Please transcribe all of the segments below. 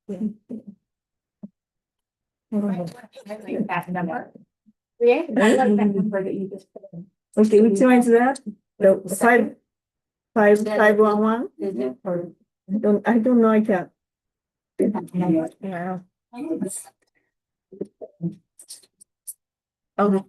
That number. Create, I like that number that you just put in. Okay, which one is that? The five one one? Is it, or? I don't know, I can't. Yeah. Okay.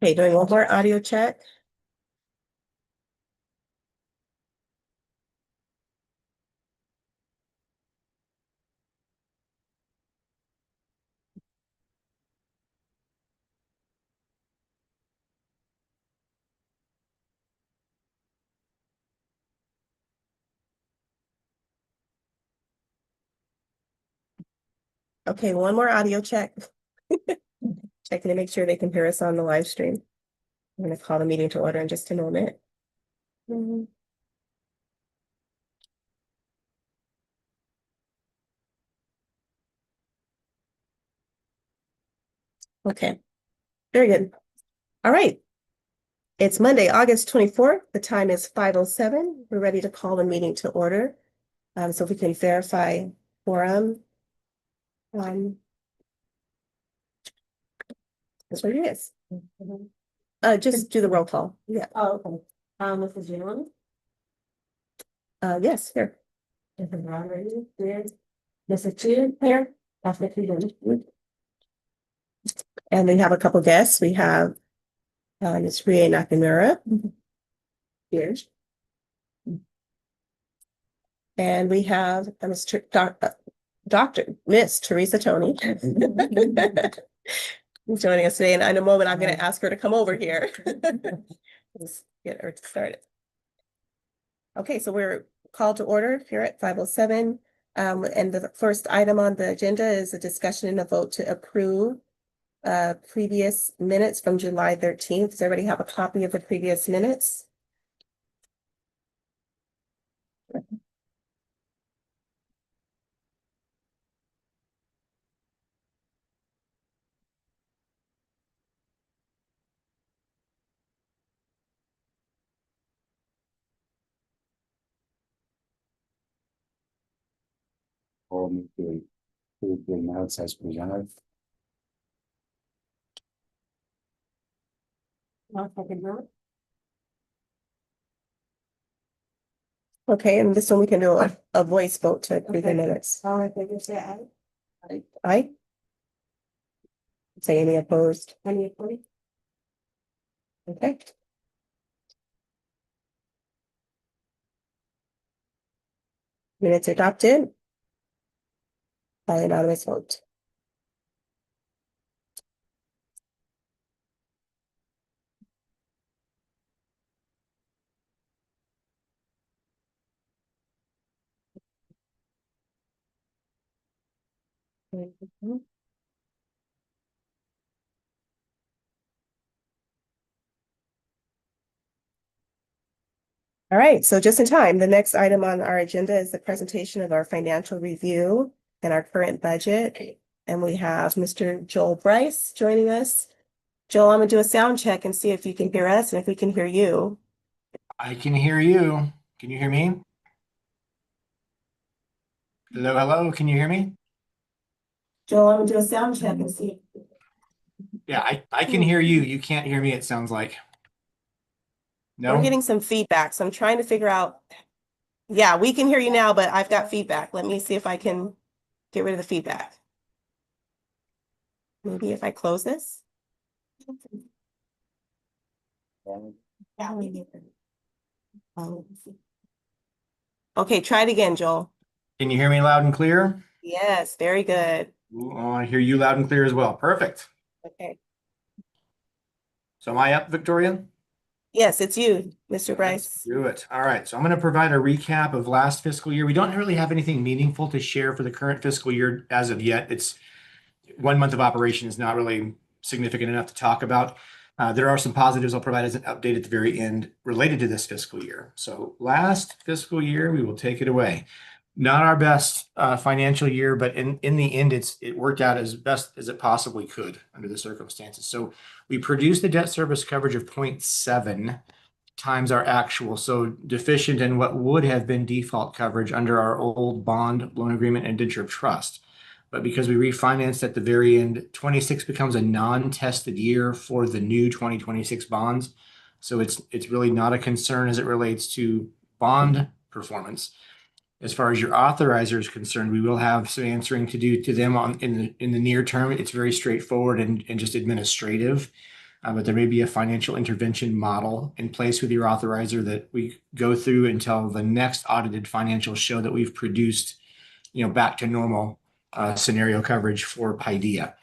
Okay, doing one more audio check. Okay, one more audio check. Checking to make sure they can hear us on the live stream. I'm going to call the meeting to order in just a moment. Okay, very good. All right. It's Monday, August 24th. The time is 5:07. We're ready to call the meeting to order. So if we can verify quorum. That's what it is. Just do the roll call. Yeah. Oh, okay. Mrs. Jones? Yes, here. Mrs. Rodriguez, there. Mrs. Chu, here. That's what you're doing. And we have a couple guests. We have Ms. Rie Nakamura. Here. And we have Dr. Miss Teresa Tony. Joining us today. And in a moment, I'm going to ask her to come over here. Let's get her started. Okay, so we're called to order here at 5:07. And the first item on the agenda is a discussion and a vote to approve previous minutes from July 13th. Does everybody have a copy of the previous minutes? The minutes as presented. I'll second that. Okay, and this one we can do a voice vote to approve the Okay. minutes. All in favor, say aye. Aye. Say any opposed? Any opposed? Okay. Minutes adopted. By anonymous vote. All right, so just in time, the next item on our agenda is the presentation of our financial review and our current budget. And we have Mr. Joel Bryce joining us. Joel, I'm gonna do a sound check and see if you can hear us and if we can hear you. I can hear you. Can you hear me? Hello, hello. Can you hear me? Joel, I'm gonna do a sound check and see. Yeah, I can hear you. You can't hear me, it sounds like. We're No? getting some feedback, so I'm trying to figure out. Yeah, we can hear you now, but I've got feedback. Let me see if I can get rid of the feedback. Maybe if I close this. Okay, try it again, Joel. Can you hear me loud and clear? Yes, very good. Ooh, I hear you loud and clear as well. Perfect. Okay. So am I up, Victoria? Yes, it's you, Mr. Bryce. Do it. All right. So I'm going to provide a recap of last fiscal year. We don't really have anything meaningful to share for the current fiscal year as of yet. It's 1 month of operation is not really significant enough to talk about. There are some positives I'll provide as an update at the very end related to this fiscal year. So last fiscal year, we will take it away. Not our best financial year, but in the end, it worked out as best as it possibly could under the circumstances. So we produced a debt service coverage of 0.7 times our actual, so deficient in what would have been default coverage under our old bond loan agreement and indenture of trust. But because we refinanced at the very end, 26 becomes a non-tested year for the new 2026 bonds. So it's really not a concern as it relates to bond performance. As far as your authorizer is concerned, we will have some answering to do to them in the near term. It's very straightforward and just administrative. But there may be a financial intervention model in place with your authorizer that we go through until the next audited financials show that we've produced, back to normal scenario coverage for Paideia.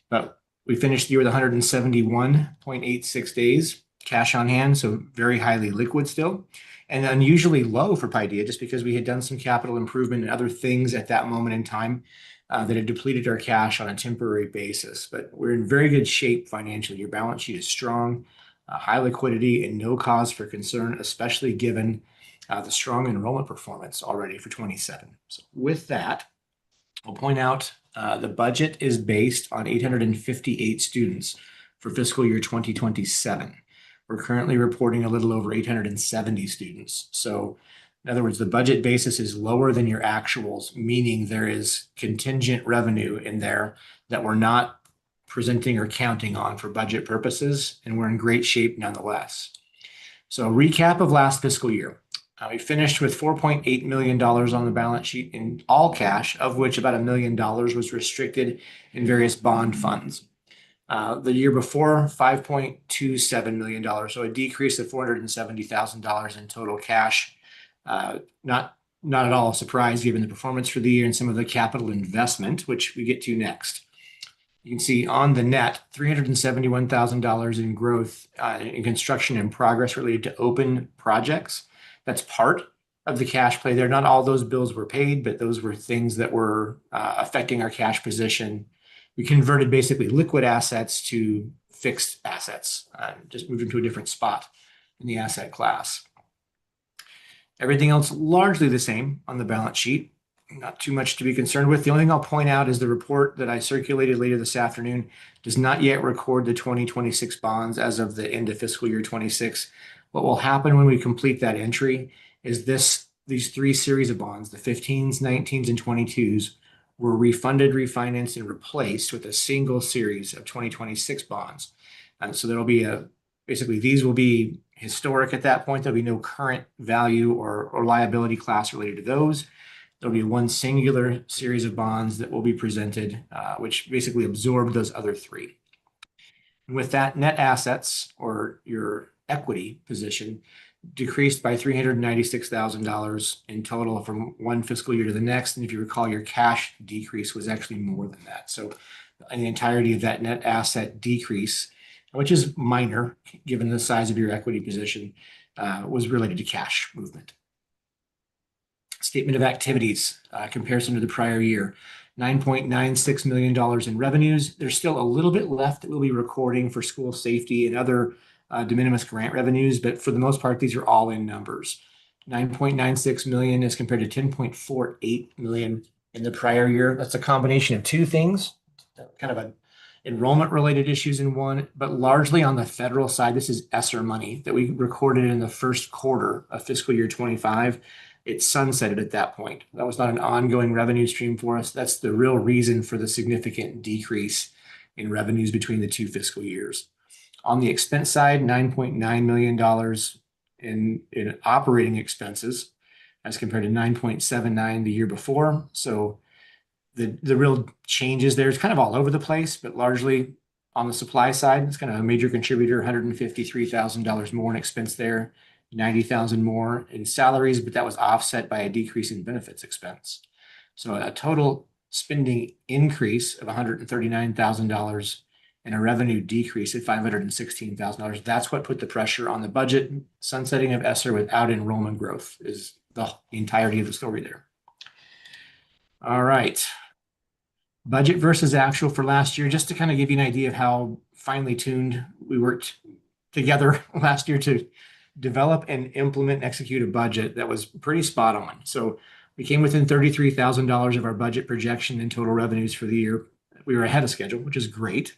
But we finished the year with 171.86 days cash on hand, so very highly liquid still, and unusually low for Paideia just because we had done some capital improvement and other things at that moment in time that had depleted our cash on a temporary basis. But we're in very good shape financially. Your balance sheet is strong, high liquidity, and no cause for concern, especially given the strong enrollment performance already for 27. So with that, I'll point out the budget is based on 858 students for fiscal year 2027. We're currently reporting a little over 870 students. So in other words, the budget basis is lower than your actuals, meaning there is contingent revenue in there that we're not presenting or counting on for budget purposes, and we're in great shape nonetheless. So a recap of last fiscal year. We finished with $4.8 million on the balance sheet in all cash, of which about $1 million was restricted in various bond funds. The year before, $5.27 million, so a decrease of $470,000 in total cash. Not at all a surprise given the performance for the year and some of the capital investment, which we get to next. You can see on the net, $371,000 in growth in construction in progress related to open projects. That's part of the cash play there. Not all those bills were paid, but those were things that were affecting our cash position. We converted basically liquid assets to fixed assets, just moved into a different spot in the asset class. Everything else largely the same on the balance sheet. Not too much to be concerned with. The only thing I'll point out is the report that I circulated later this afternoon does not yet record the 2026 bonds as of the end of fiscal year 26. What will happen when we complete that entry is these three series of bonds, the 15s, 19s, and 22s, were refunded, refinanced, and replaced with a single series of 2026 bonds. And so there'll be basically these will be historic at that point. There'll be no current value or liability class related to those. There'll be one singular series of bonds that will be presented, which basically absorb those other three. And with that, net assets or your equity position decreased by $396,000 in total from one fiscal year to the next. And if you recall, your cash decrease was actually more than that. So in the entirety of that net asset decrease, which is minor given the size of your equity position, was related to cash movement. Statement of activities, comparison to the prior year. $9.96 million in revenues. There's still a little bit left that we'll be recording for school safety and other de minimis grant revenues, but for the most part, these are all in numbers. 9.96 million as compared to 10.48 million in the prior year. That's a combination of two things, kind of an enrollment related issues in one, but largely on the federal side, this is ESSER money that we recorded in the first quarter of fiscal year 25. It sunsetted at that point. That was not an ongoing revenue stream for us. That's the real reason for the significant decrease in revenues between the two fiscal years. On the expense side, $9.9 million in operating expenses as compared to 9.79 the year before. So the real changes there is kind of all over the place, but largely on the supply side, it's kind of a major contributor, $153,000 more in expense there. 90,000 more in salaries, but that was offset by a decrease in benefits expense. So a total spending increase of $139,000 and a revenue decrease of $516,000. That's what put the pressure on the budget. Sunsetting of ESSER without enrollment growth is the entirety of the story there. All right. Budget versus actual for last year, just to kind of give you an idea of how finely tuned we worked together last year to develop and implement and execute a budget that was pretty spot on. So we came within $33,000 of our budget projection in total revenues for the year. We were ahead of schedule, which is great.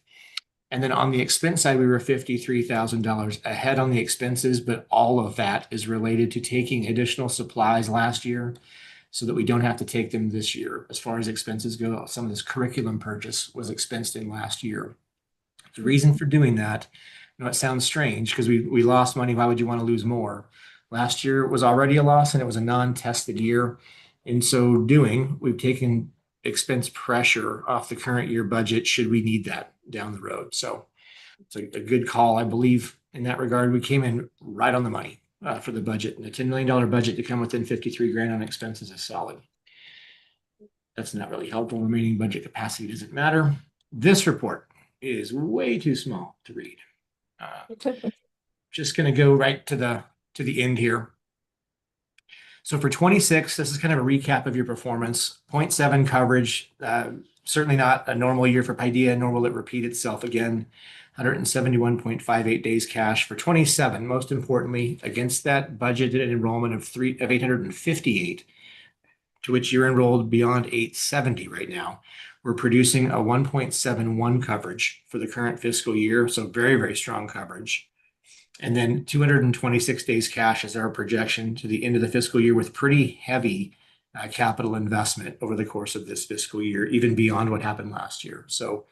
And then on the expense side, we were $53,000 ahead on the expenses, but all of that is related to taking additional supplies last year so that we don't have to take them this year. As far as expenses go, some of this curriculum purchase was expensed in last year. The reason for doing that, it sounds strange because we lost money. Why would you want to lose more? Last year was already a loss and it was a non-tested year. In so doing, we've taken expense pressure off the current year budget should we need that down the road. So it's a good call. I believe in that regard, we came in right on the money for the budget, and a $10 million budget to come within 53 grand on expenses is solid. That's not really helpful. Remaining budget capacity doesn't matter. This report is way too small to read. Just going to go right to the end here. So for 26, this is kind of a recap of your performance. 0.7 coverage, certainly not a normal year for Paideia, nor will it repeat itself again. 171.58 days cash for 27. Most importantly, against that budgeted enrollment of 858, to which you're enrolled beyond 870 right now. We're producing a 1.71 coverage for the current fiscal year. So very, very strong coverage. And then 226 days cash is our projection to the end of the fiscal year with pretty heavy capital investment over the course of this fiscal year, even beyond what happened last year. So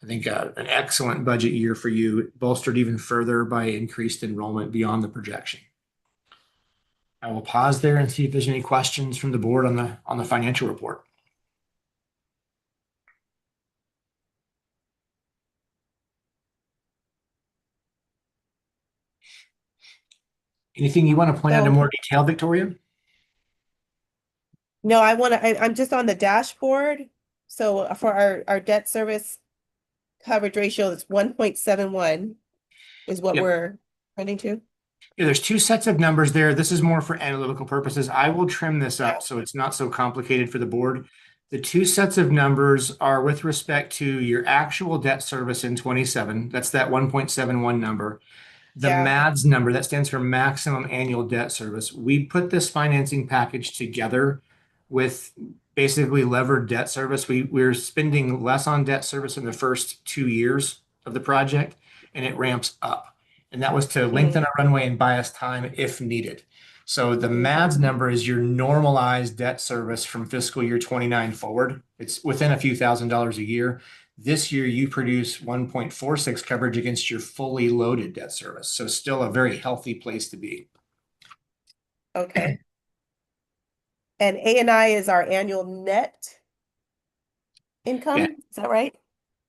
I think an excellent budget year for you, bolstered even further by increased enrollment beyond the projection. I will pause there and see if there's any questions from the board on the financial report. Anything you want to point out in more detail, Victoria? No, I'm just on the dashboard. So for our debt service coverage ratio, it's 1.71 is what we're trending to. Yeah, there's two sets of numbers there. This is more for analytical purposes. I will trim this up so it's not so complicated for the board. The two sets of numbers are with respect to your actual debt service in 27. That's that 1.71 number. The MADS number, that stands for maximum annual debt service. We put this financing package together with basically levered debt service. We're spending less on debt service in the first 2 years of the project, and it ramps up. And that was to lengthen our runway and buy us time if needed. So the MADS number is your normalized debt service from fiscal year 29 forward. It's within a few $1,000s a year. This year, you produce 1.46 coverage against your fully loaded debt service. So still a very healthy place to be. Okay. And A&I is our annual net income, Yeah. is that right?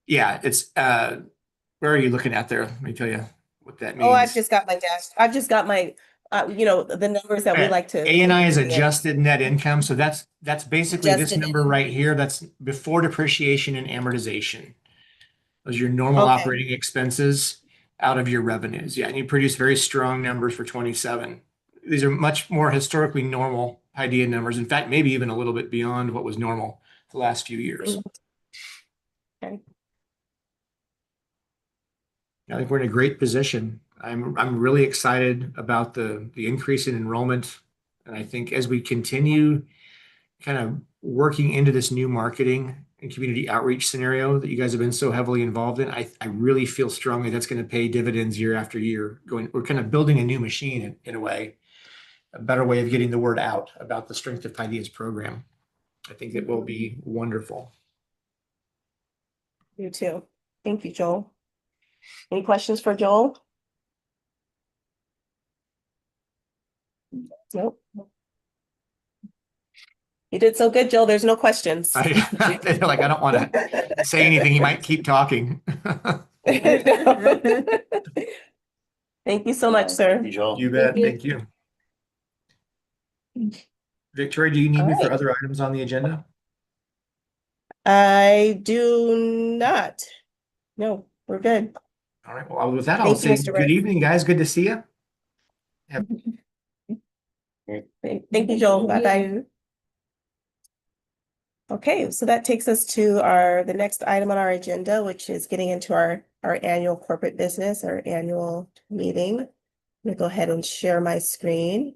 Yeah, it's, where are you looking at there? Let me tell you what that Oh, I've means. just got my dash, I've just got my, the numbers that we like to. A&I is Yeah. adjusted net income. So that's basically this Adjusted number right here. That's before depreciation and amortization. Those are your normal Okay. operating expenses out of your revenues. Yeah, and you produce very strong numbers for 27. These are much more historically normal idea numbers. In fact, maybe even a little bit beyond what was normal the last few years. Okay. I think we're in a great position. I'm really excited about the increase in enrollment. And I think as we continue kind of working into this new marketing and community outreach scenario that you guys have been so heavily involved in, I really feel strongly that's going to pay dividends year after year. We're kind of building a new machine in a way, a better way of getting the word out about the Strength of Ideas program. I think it will be wonderful. You too. Thank you, Joel. Any questions for Joel? Nope. You did so good, Joel. There's no questions. I don't want to say anything. He might keep talking. Thank you so much, sir. You bet. Thank you. Victoria, do you need All me for right. other items on the agenda? I do not. No, we're good. All right. Well, with that, I'll Thank you, say Mr. good Rice. evening, guys. Good to see you. Thank you, Joel. Bye-bye. Okay, so that takes us to the next item on our agenda, which is getting into our annual corporate business, our annual meeting. I'm gonna go ahead and share my screen.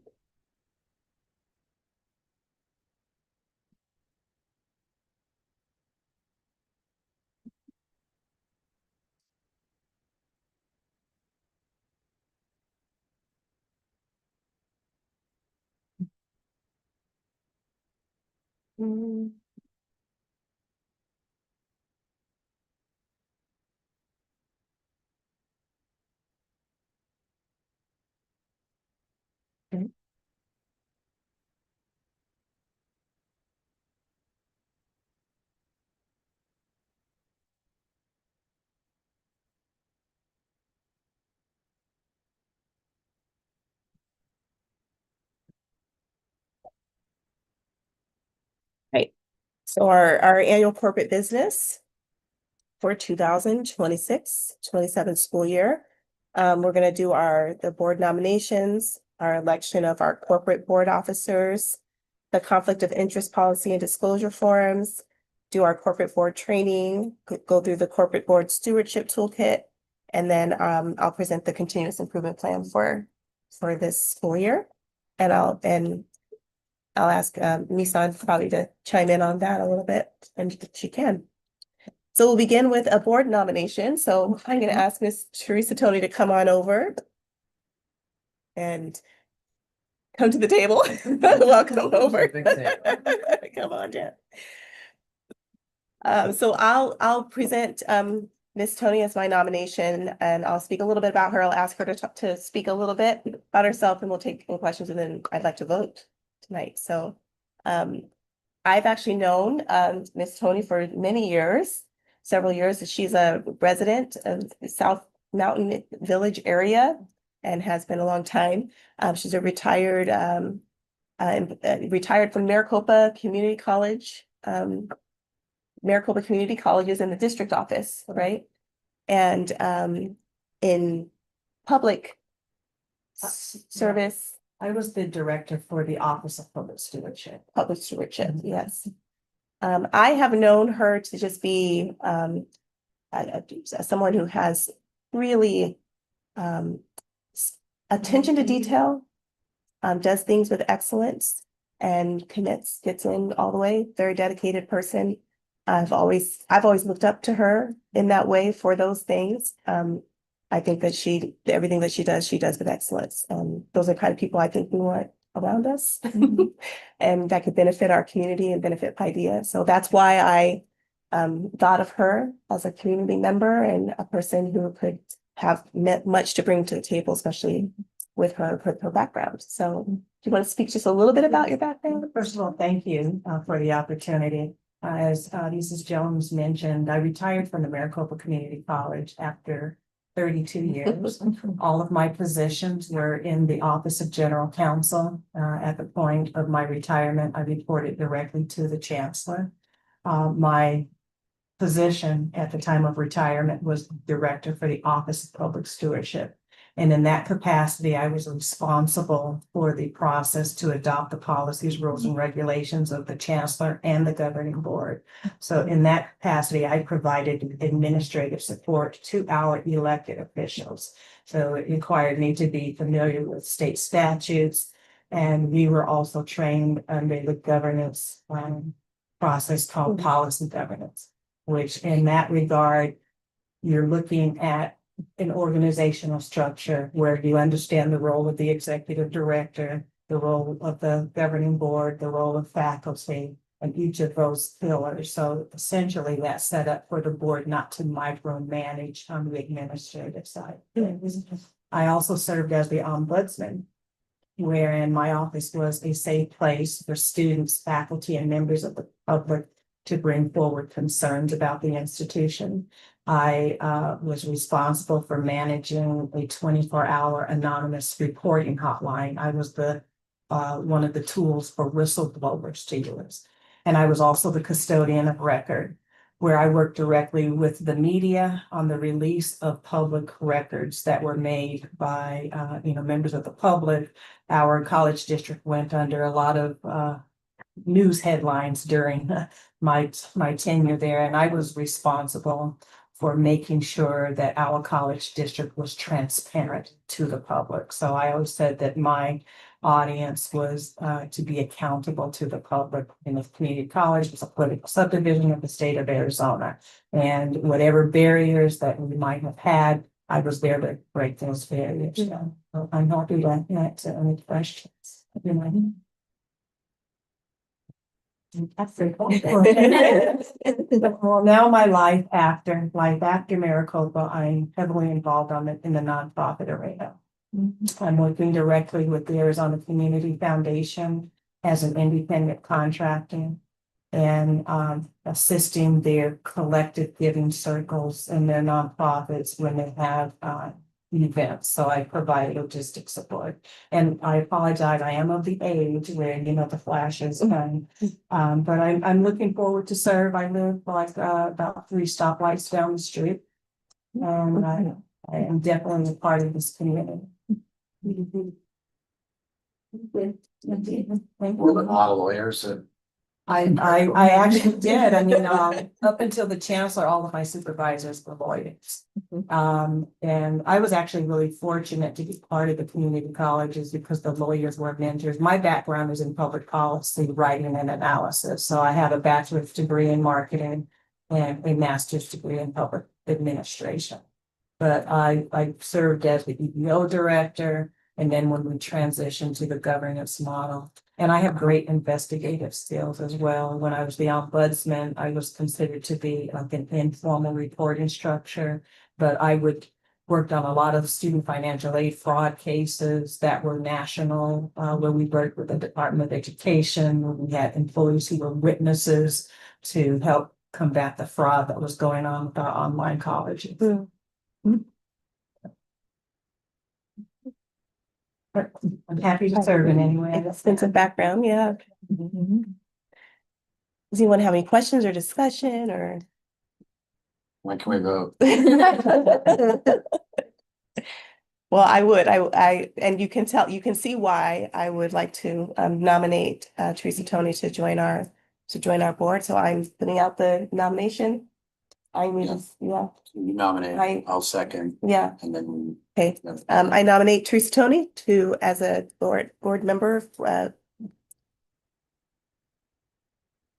Mm. Okay. Right. So our annual corporate business for 2026-27 school year. We're gonna do the board nominations, our election of our corporate board officers, the conflict of interest policy and disclosure forums, do our corporate board training, go through the corporate board stewardship toolkit, and then I'll present the continuous improvement plan for this school year. And I'll ask Nissan probably to chime in on that a little bit, and she can. So we'll begin with a board nomination. So I'm going to ask Miss Teresa Tony to come on over and come to the table. Welcome over. Come on down. So I'll present Miss Tony as my nomination, and I'll speak a little bit about her. I'll ask her to speak a little bit about herself, and we'll take any questions, and then I'd like to vote tonight. So I've actually known Miss Tony for many years, several years. She's a resident of the South Mountain Village area and has been a long time. She's a retired from Maricopa Community College. Maricopa Community College is in the district office, right? And in public service. I was the director for the Office of Public Stewardship. Public stewardship, yes. I have known her to just be someone who has really attention to detail, does things with excellence, and gets in all the way. Very dedicated person. I've always looked up to her in that way for those things. I think that everything that she does with excellence. Those are the kind of people I think we want around us and that could benefit our community and benefit Paideia. So that's why thought of her as a community member and a person who could have much to bring to the table, especially with her background. So do you want to speak just a little bit about your background? First of all, thank you for the opportunity. As Mrs. Jones mentioned, I retired from the Maricopa Community College after 32 years. All of my positions were in the Office of General Counsel. At the point of my retirement, I reported directly to the Chancellor. My position at the time of retirement was Director for the Office of Public Stewardship. And in that capacity, I was responsible for the process to adopt the policies, rules, and regulations of the Chancellor and the Governing Board. So in that capacity, I provided administrative support to our elected officials. So it required me to be familiar with state statutes. And we were also trained under the governance process called policy governance, which in that regard, you're looking at an organizational structure where you understand the role of the executive director, the role of the governing board, the role of faculty, and each of those pillars. So essentially that's set up for the board not to micromanage on the administrative side. I also served as the ombudsman, wherein my office was a safe place for students, faculty, and members of the public to bring forward concerns about the institution. I was responsible for managing a 24-hour anonymous reporting hotline. I was the one of the tools for whistleblowers to use. And I was also the custodian of record, where I worked directly with the media on the release of public records that were made by members of the public. Our college district went under a lot of news headlines during my tenure there, and I was responsible for making sure that our college district was transparent to the public. So I always said that my audience was to be accountable to the public. In the community college was a political subdivision of the state of Arizona, and whatever barriers that we might have had, I was there to break those barriers. So I'm happy to answer any questions. Well, now my life after Maricopa, I'm heavily involved in the nonprofit arena. I'm working directly with the Arizona Community Foundation as an independent contractor and assisting their collective giving circles and their nonprofits when they have events. So I provide logistic support. And I apologize, I am of the age where, the flashes come. But I'm looking forward to serve. I live like about 3 stoplights down the street. And I am definitely a part of this community. Well, a lot of lawyers and I actually did. I mean, up until the chancellor, all of my supervisors were lawyers. And I was actually really fortunate to be part of the community colleges because the lawyers were mentors. My background is in public policy, writing and analysis. So I have a bachelor's degree in marketing and a master's degree in public administration. But I served as the EEO director, and then when we transitioned to the governance model. And I have great investigative skills as well. When I was the ombudsman, I was considered to be like an informal reporting structure, but I worked on a lot of student financial aid fraud cases that were national, where we worked with the Department of Education, where we had employees who were witnesses to help combat the fraud that was going on with our online colleges. But I'm happy to serve in any way. Extensive background, yeah. Does anyone have any questions or discussion or? when can we vote? Well, and you can see why I would like to nominate Teresa Tony to join our board. So I'm putting out the nomination. You nominate, I'll second, Yeah. and then. Okay. I nominate Teresa Tony as a board member,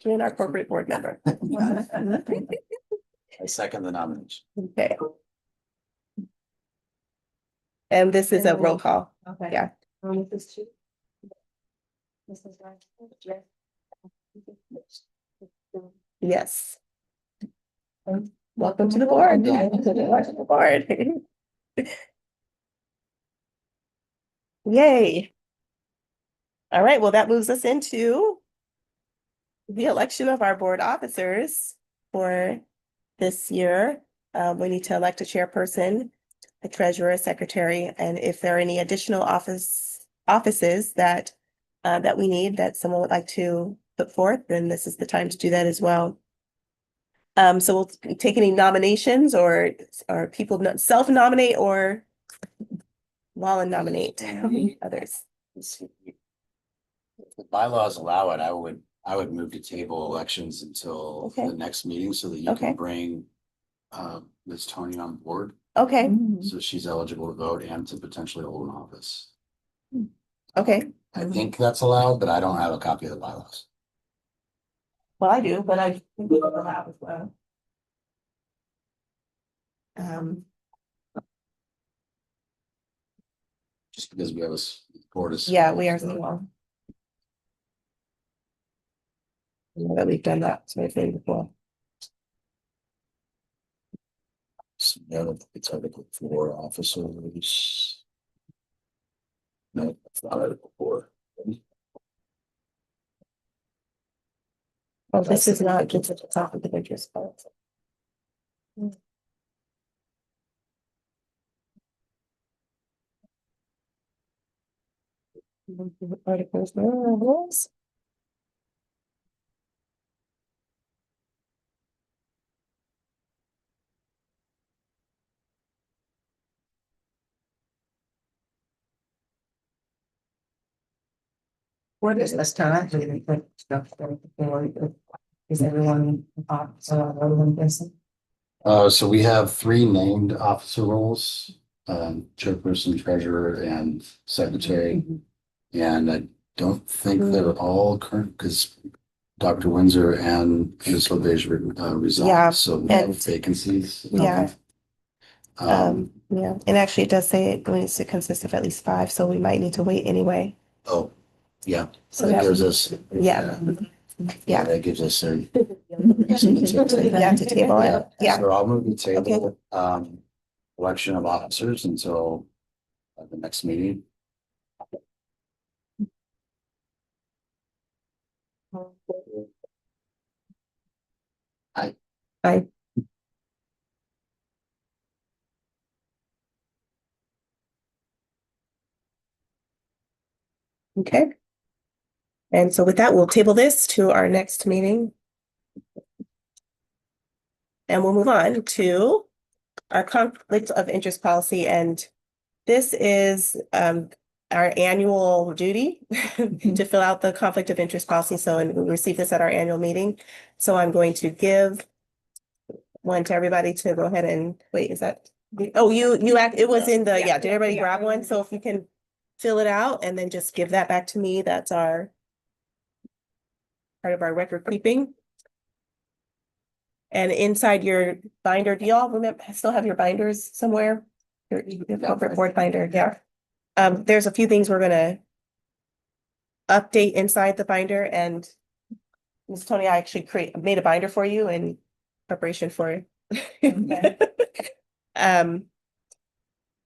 join our corporate board member. I second the nomination. Okay. And this is a roll call. Okay. Yeah. Mrs. Chu? Yes. Welcome to the board. Welcome to the board. Yay. All right, well, that moves us into the election of our board officers for this year. We need to elect a chairperson, a treasurer, a secretary, and if there are any additional offices that that we need, that someone would like to put forth, then this is the time to do that as well. So we'll take any nominations or people self-nominate or Wallen nominate others. If the bylaws allow it, I would move to table elections until Okay. the next meeting so that you Okay. can bring Ms. Tony on board, Okay, so she's eligible to vote and to potentially hold an office. okay. I think that's allowed, but I don't have a copy of the bylaws. Well, I do, but I think we will have as well. Just because we have board is. Yeah, we are as well. I know that we've done that sort of thing before. So, yeah, it's Article 4 officers. No, it's not Article 4. Oh, this is not just a topic of interest policy. Articles, rules. What is this time? Is everyone, guessing? So we have 3 named officer roles, chairperson, treasurer, and secretary. And I don't think they're all current because Dr. Windsor and Ms. LeBeige Yeah, resigned, so we have and- vacancies. Yeah. Um, Yeah, and actually it does say it needs to consist of at least 5, so we might need to wait anyway. oh, yeah, So that that, gives us. yeah. Yeah. That gives us a. reason to table. Yeah, to table it, yeah. So I'll move the table, election of officers until the next meeting. I. Okay. And so with that, we'll table this to our next meeting. And we'll move on to our conflict of interest policy, and this is our annual duty to fill out the conflict of interest policy. So, and we receive this at our annual meeting. So I'm going to give one to everybody to go ahead and wait, is that? Oh, it was in the, yeah, did everybody grab one? So if you can fill it out and then just give that back to me, that's our part of our record keeping. And inside your binder, do y'all remember, still have your binders somewhere? Your corporate board binder, yeah. There's a few things we're gonna update inside the binder, and Ms. Tony, I actually made a binder for you in preparation for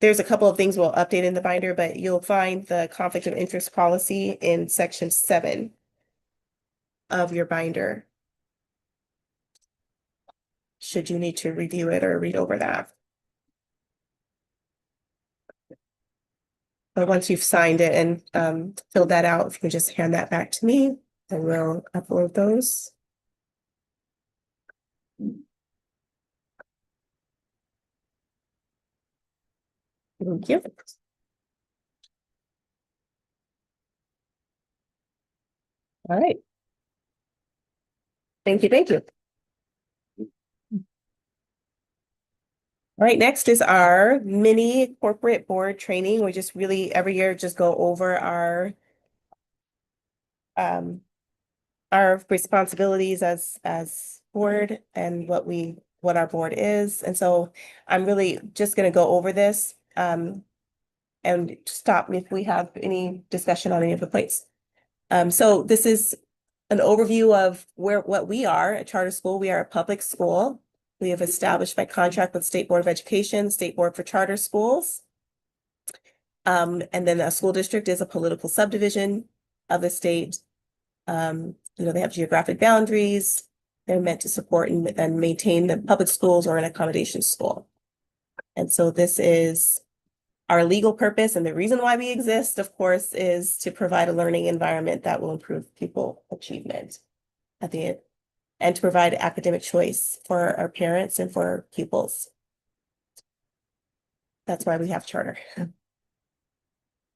there's a couple of things we'll update in the binder, but you'll find the conflict of interest policy in section 7 of your binder, should you need to review it or read over that. But once you've signed it and filled that out, if you can just hand that back to me, then we'll upload those. Thank you. All right. Thank you, thank you. All right, next is our mini corporate board training. We just really every year just go over our responsibilities as board and what our board is. And so I'm really just gonna go over this and stop me if we have any discussion on any of the points. So this is an overview of what we are, a charter school. We are a public school. we have established by contract with State Board of Education, State Board for Charter Schools. And then a school district is a political subdivision of the state. They have geographic boundaries. They're meant to support and maintain the public schools or an accommodation school. And so this is our legal purpose, and the reason why we exist, of course, is to provide a learning environment that will improve pupil achievement at the end, and to provide academic choice for our parents and for our pupils. That's why we have charter.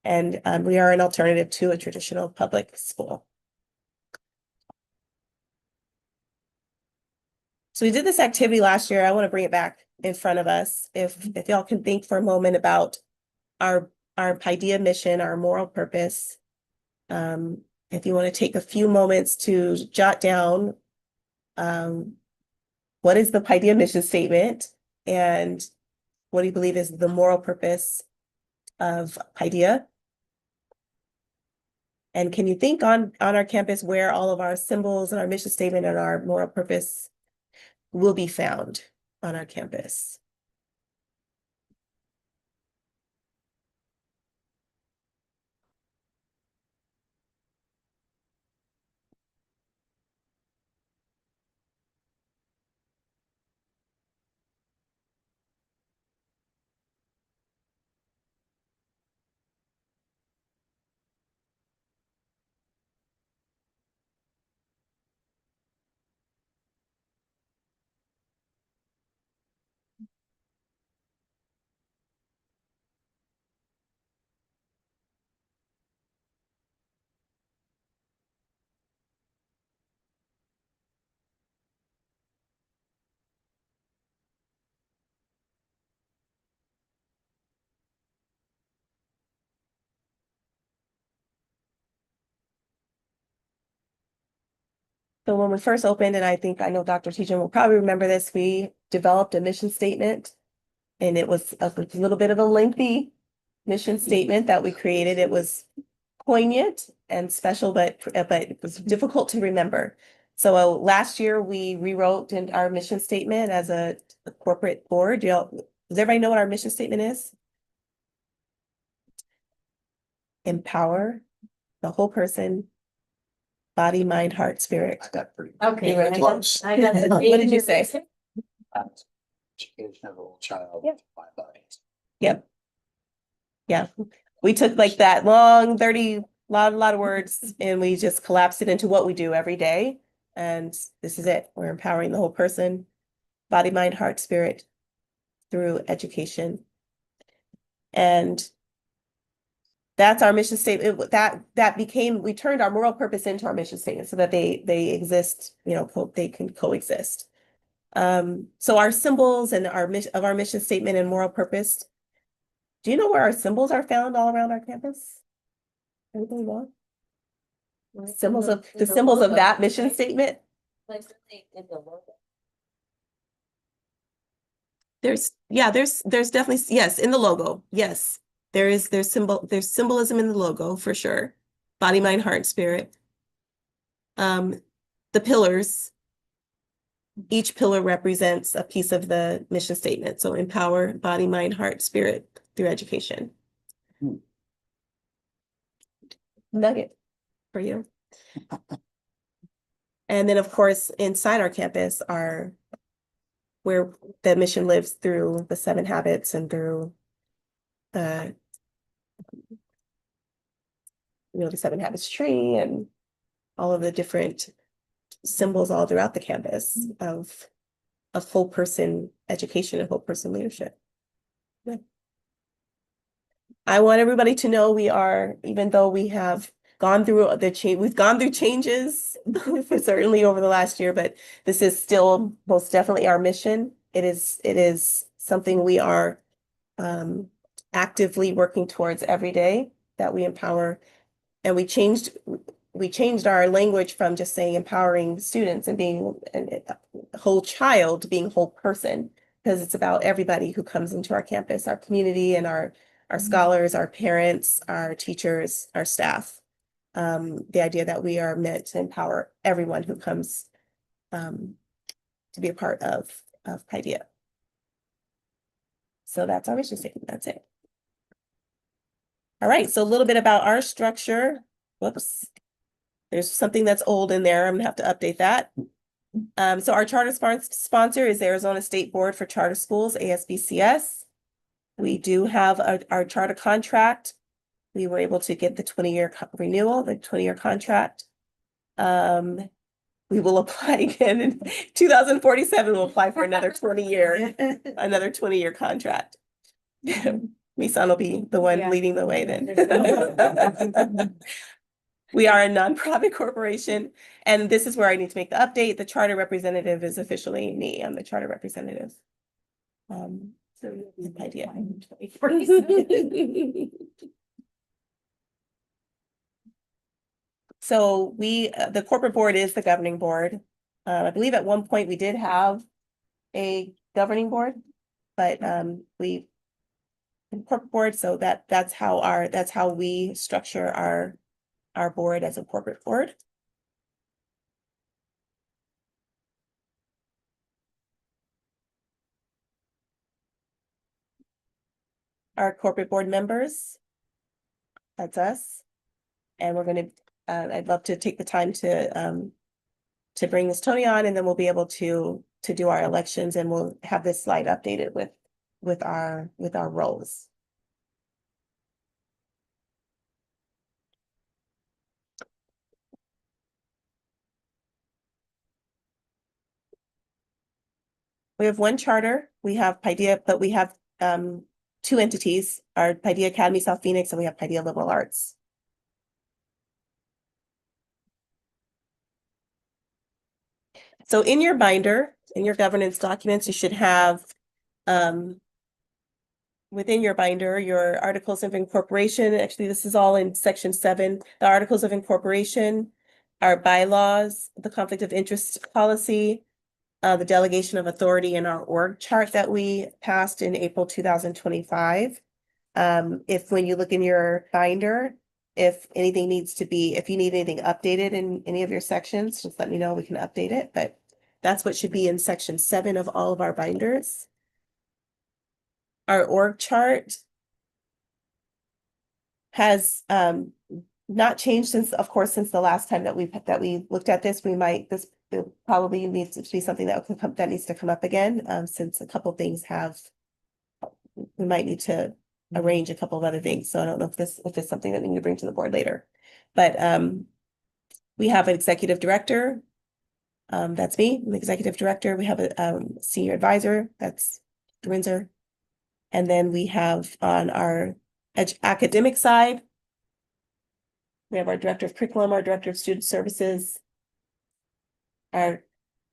And we are an alternative to a traditional public school. So we did this activity last year. I want to bring it back in front of us. If y'all can think for a moment about our Paideia mission, our moral purpose. If you want to take a few moments to jot down what is the Paideia mission statement and what do you believe is the moral purpose of Paideia? And can you think on our campus where all of our symbols and our mission statement and our moral purpose will be found on our campus? So when we first opened, and I know Dr. Tejan will probably remember this, we developed a mission statement. And it was a little bit of a lengthy mission statement that we created. It was poignant and special, but it was difficult to remember. So last year we rewrote our mission statement as a corporate board. Does everybody know what our mission statement is? Empower the whole person, body, mind, heart, spirit. I got pretty. Okay. You ready? Close. I got the. What did you say? Education of the whole child. Yeah. My body. Yep. Yeah, we took like that long 30, lot of words, and we just collapsed it into what we do every day. And this is it. We're empowering the whole person, body, mind, heart, spirit through education. And that's our mission statement. We turned our moral purpose into our mission statement so that they exist, they can coexist. So our symbols and our mission statement and moral purpose. Do you know where our symbols are found all around our campus? Everybody know? The symbols of that mission statement? There's definitely, yes, in the logo. Yes. There's symbolism in the logo for sure. Body, mind, heart, spirit. The pillars. Each pillar represents a piece of the mission statement. So empower, body, mind, heart, spirit through education. Nugget for you. And then of course, inside our campus are where the mission lives through the 7 habits and through the 7 habits tree and all of the different symbols all throughout the campus of whole person education and whole person leadership. Yeah. I want everybody to know even though we have gone through we've gone through changes certainly over the last year, but this is still most definitely our mission. It is something we are actively working towards every day, that we empower. And we changed our language from just saying empowering students and being a whole child to being a whole person, because it's about everybody who comes into our campus, our community, and our scholars, our parents, our teachers, our staff. The idea that we are meant to empower everyone who comes to be a part of of Paideia. So that's our mission statement. That's it. All right, so a little bit about our structure. Whoops. There's something that's old in there. I'm gonna have to update that. So our charter sponsor is the Arizona State Board for Charter Schools, ASBCS. We do have our charter contract. We were able to get the 20-year renewal, the 20-year contract. We will apply again in 2047. We'll apply for another 20-year contract. Misan will be the one Yeah. leading the way then. We are a nonprofit corporation, and this is where I need to make the update. The charter representative is officially me. I'm the charter representative. So idea. So the corporate board is the governing board. I believe at one point we did have a governing board, but we corporate board, so that's how we structure our board as a corporate board. Our corporate board members, that's us. And we're gonna, I'd love to take the time to bring Ms. Tony on, and then we'll be able to do our elections, and we'll have this slide updated with our roles. We have one charter, we have Paideia, but we have two entities, our Paideia Academy South Phoenix, and we have Paideia Liberal Arts. So in your binder, in your governance documents, you should have within your binder, your articles of incorporation. Actually, this is all in section 7, the articles of incorporation, our bylaws, the conflict of interest policy, the delegation of authority, and our org chart that we passed in April 2025. If when you look in your binder, if anything needs to be, if you need anything updated in any of your sections, just let me know, we can update it, but that's what should be in section 7 of all of our binders. Our org chart has not changed since, of course, since the last time that we looked at this. It probably needs to be something that needs to come up again, since a couple things we might need to arrange a couple of other things. So I don't know if it's something that we need to bring to the board later. But we have an executive director. That's me, I'm the executive director. We have a senior advisor, that's Windsor. And then we have on our academic side, we have our director of curriculum, our director of student services, our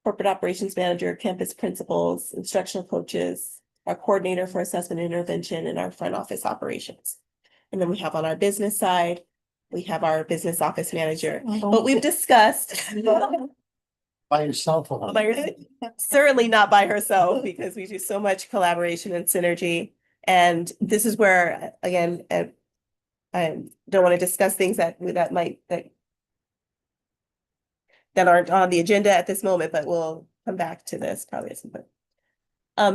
corporate operations manager, campus principals, instructional coaches, our coordinator for assessment and intervention, and our front office operations. And then we have on our business side, we have our business office manager. But we've discussed By yourself. certainly not by herself, because we do so much collaboration and synergy. And this is where, again, I don't want to discuss things that aren't on the agenda at this moment, but we'll come back to this probably at some point.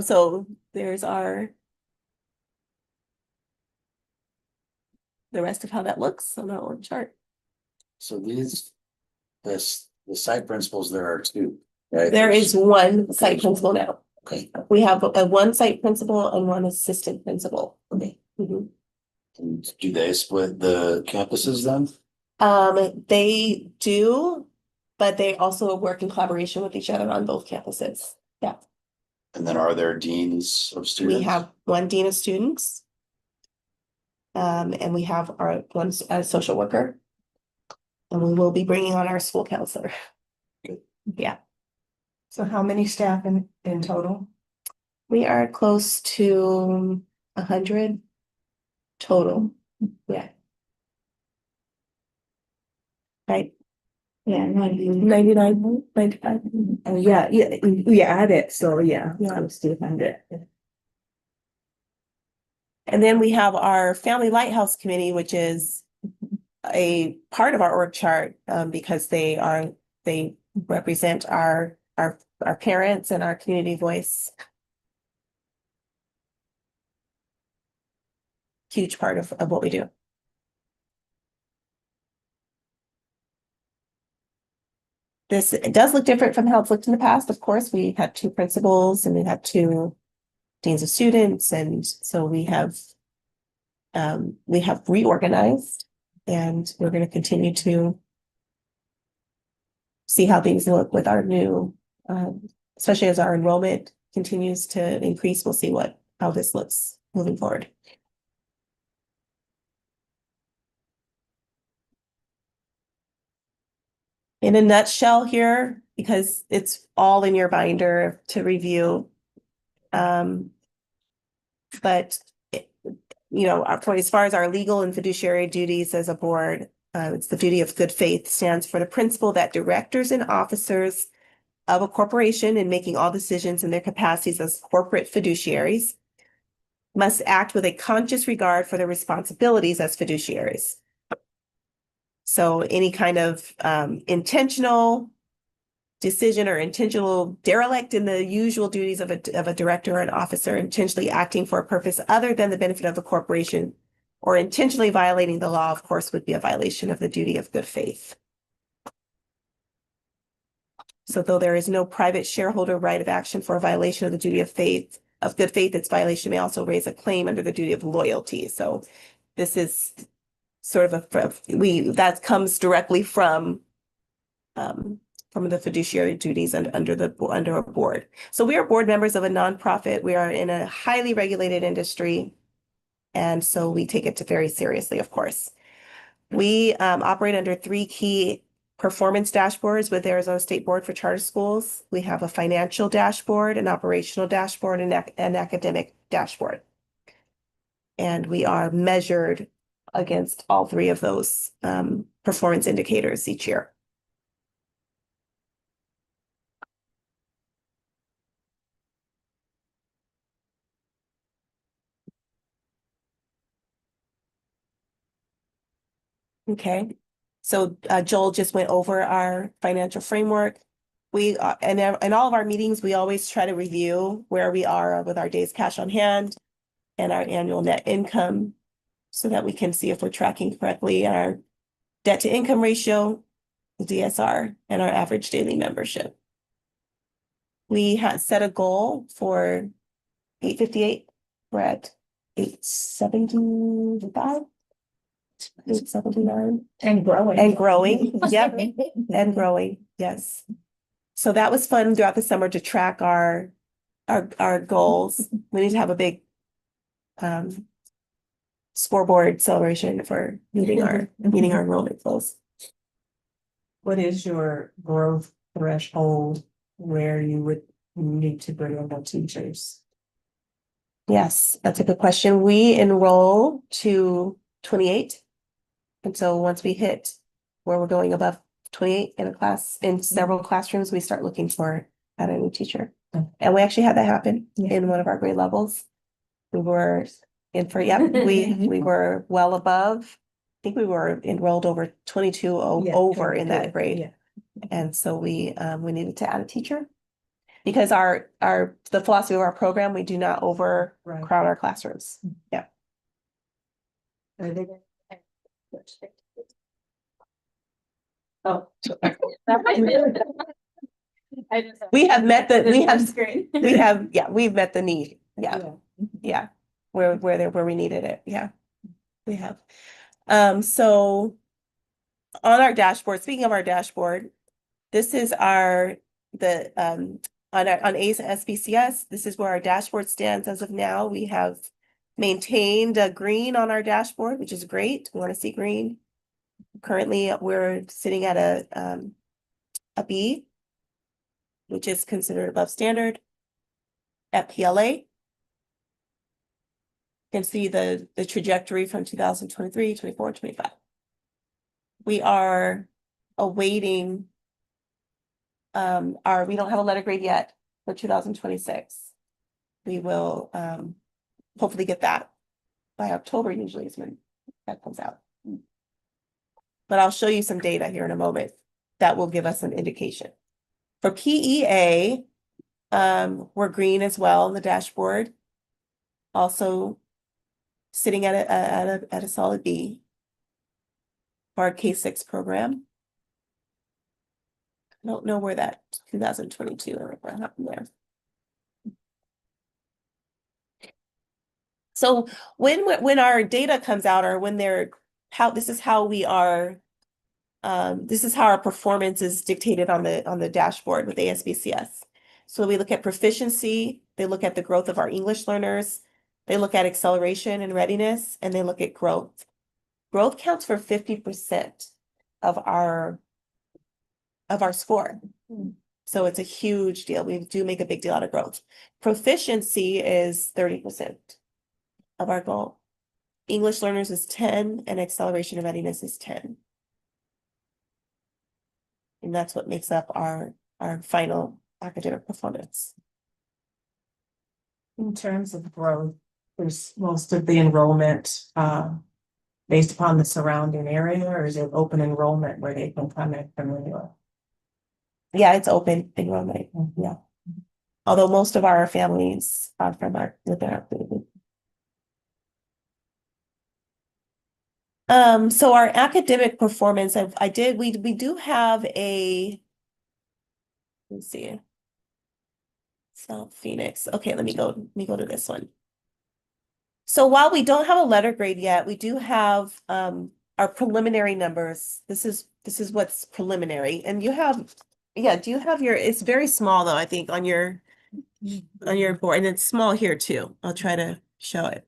So there's the rest of how that looks on our org chart. So the site principals, there are 2, right? There is one site principal now. Okay. We have one site principal and one assistant principal. Okay. Mhm. And do they split the campuses then? They do, but they also work in collaboration with each other on both campuses. Yeah. And then are there deans of students? We have one dean of students. And we have our one social worker. And we will be bringing on our school counselor. Yeah, So how many staff in total? we are close to 100 total. Yeah. Right. Yeah, 99, 95. yeah, we add it, so yeah, Yeah. close to 100. And then we have our Family Lighthouse Committee, which is a part of our org chart, because they represent our our parents and our community voice. Huge part of what we do. This, it does look different from how it's looked in the past. Of course, we had two principals and we had two deans of students, and so we have reorganized, and we're going to continue to see how things look with our new, especially as our enrollment continues to increase. We'll see how this looks moving forward. In a nutshell here, because it's all in your binder to review. But as far as our legal and fiduciary duties as a board, it's the duty of good faith stands for the principle that directors and officers of a corporation, in making all decisions in their capacities as corporate fiduciaries, must act with a conscious regard for their responsibilities as fiduciaries. So any kind of intentional decision or intentional derelict in the usual duties of a director or an officer, intentionally acting for a purpose other than the benefit of the corporation, or intentionally violating the law, of course, would be a violation of the duty of good faith. So though there is no private shareholder right of action for a violation of the duty of good faith, its violation may also raise a claim under the duty of loyalty. So this is sort of that comes directly from the fiduciary duties and under a board. So we are board members of a nonprofit. We are in a highly regulated industry, and so we take it very seriously, of course. We operate under 3 key performance dashboards with Arizona State Board for Charter Schools. We have a financial dashboard, an operational dashboard, and an academic dashboard. And we are measured against all 3 of those performance indicators each year. Okay, so Joel just went over our financial framework. We and in all of our meetings, we always try to review where we are with our days cash on hand and our annual net income, so that we can see if we're tracking correctly our debt to income ratio, the DSR, and our average daily membership. We had set a goal for 858. We're at 875. 879. And growing. And growing, yep, and growing, yes. So that was fun throughout the summer to track our goals. We need to have a big scoreboard celebration for meeting our enrollment goals. What is your growth threshold where you would need to bring on more teachers? Yes, that's a good question. We enroll to 28. And so once we hit where we're going above 28 in a class, in several classrooms, we start looking for a new teacher. And we actually had that happen in one of our grade levels. We were we were well above. I think we were enrolled over 22 over in that grade. Yeah. And so we needed to add a teacher, because the philosophy of our program, we do not overcrowd our classrooms. Yeah. Are they? Oh. We've met the need. Yeah. Where we needed it. Yeah, we have. So on our dashboard, speaking of our dashboard, this is on ACE and SBCS, this is where our dashboard stands as of now. We have maintained a green on our dashboard, which is great. We want to see green. Currently, we're sitting at a B, which is considered above standard. At PLA, you can see the trajectory from 2023, 24, 25. We are awaiting we don't have a letter grade yet for 2026. We will hopefully get that by October, usually is when that comes out. But I'll show you some data here in a moment that will give us an indication. For PEA, We're green as well on the dashboard. Also sitting at a solid B for our K-6 program. I don't know where that 2022 or what happened there. So when our data comes out, or when they're this is how we are, this is how our performance is dictated on the dashboard with ASBCS. So we look at proficiency, they look at the growth of our English learners, they look at acceleration and readiness, and they look at growth. Growth counts for 50% of our score. So it's a huge deal. We do make a big deal out of growth. Proficiency is 30% of our goal. English learners is 10, and acceleration and readiness is 10. And that's what makes up our final academic performance. In terms of growth, there's most of the enrollment based upon the surrounding area, or is it open enrollment where they can come in from anywhere? Yeah, it's open enrollment. Yeah. Although most of our families are from within our community. So our academic performance, we do have a, let's see. South Phoenix. Okay, let me go to this one. So while we don't have a letter grade yet, we do have our preliminary numbers. This is what's preliminary. And you have, yeah, do you have your, it's very small though, I think, on your board, and it's small here too. I'll try to show it.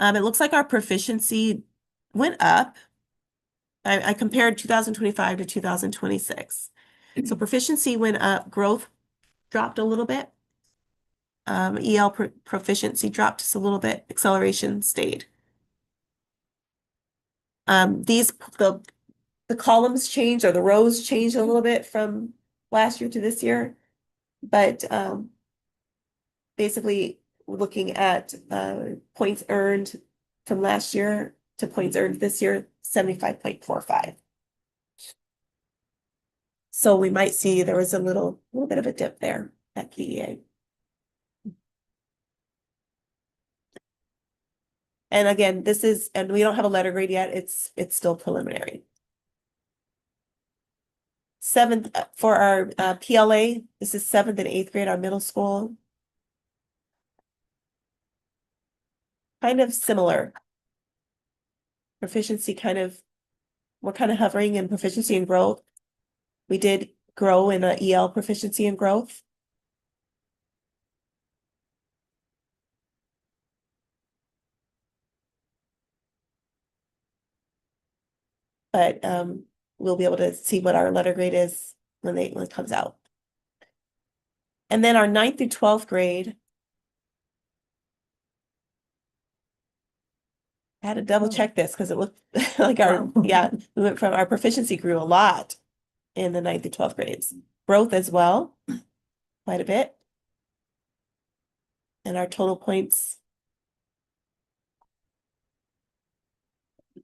It looks like our proficiency went up. I compared 2025 to 2026. So proficiency went up, growth dropped a little bit. EL proficiency dropped just a little bit, acceleration stayed. The columns changed, or the rows changed a little bit from last year to this year, but basically looking at points earned from last year to points earned this year, 75.45. So we might see there was a little bit of a dip there at PEA. And again, and we don't have a letter grade yet. It's still preliminary. Seventh for our PLA, this is 7th and 8th grade, our middle school. Kind of similar. Proficiency we're kind of hovering in proficiency and growth. We did grow in EL proficiency and growth. But we'll be able to see what our letter grade is when it comes out. And then our 9th through 12th grade. I had to double check this because it looked like we went from our proficiency grew a lot in the 9th through 12th grades. Growth as well, quite a bit. And our total points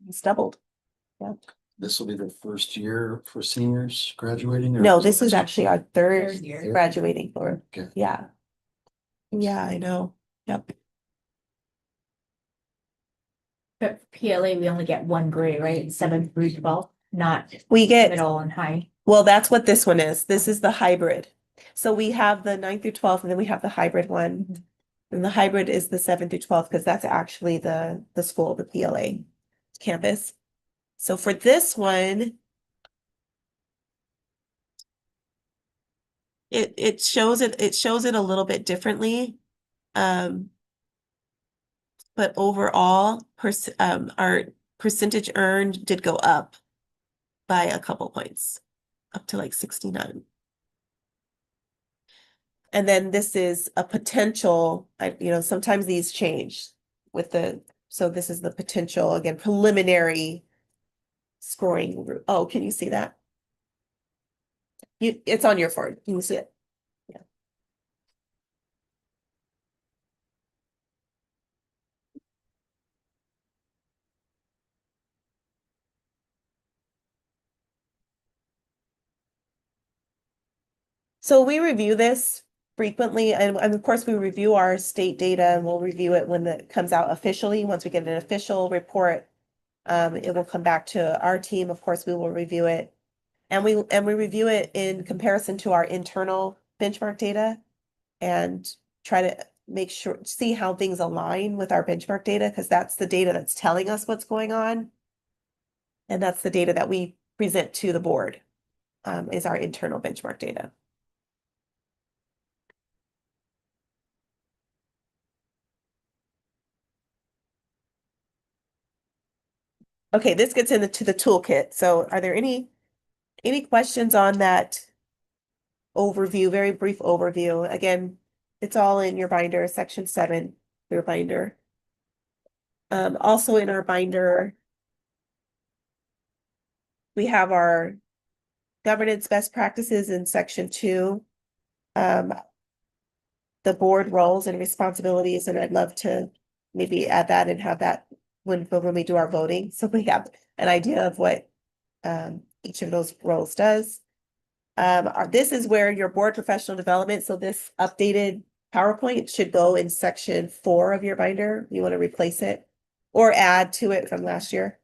it's doubled. Yeah. This will be the first year for seniors graduating? Or No, this is actually our third Third year. graduating for. Okay. Yeah. Yeah, I know. Yep. But for PLA, we only get one grade, right? 7th through 12th, not We get, middle and high. well, that's what this one is. This is the hybrid. So we have the 9th through 12th, and then we have the hybrid one. And the hybrid is the 7th through 12th, because that's actually the school, the PLA campus. So for this one, it shows it a little bit differently. But overall, our percentage earned did go up by a couple points, up to like 69. And then this is a potential, sometimes these change so this is the potential, again, preliminary scoring. Oh, can you see that? It's on your board. Can you see it? Yeah. So we review this frequently, and of course, we review our state data and we'll review it when it comes out officially. Once we get an official report, it will come back to our team. Of course, we will review it. And we review it in comparison to our internal benchmark data and try to make sure, see how things align with our benchmark data, because that's the data that's telling us what's going on. And that's the data that we present to the board, is our internal benchmark data. Okay, this gets into the toolkit. So are there any questions on that overview, very brief overview? Again, it's all in your binder, section 7, your binder. Also in our binder, we have our governance best practices in section 2. The board roles and responsibilities, and I'd love to maybe add that and have that when we do our voting, so we have an idea of what each of those roles does. This is where your board professional development, so this updated PowerPoint should go in section 4 of your binder. You want to replace it or add to it from last year.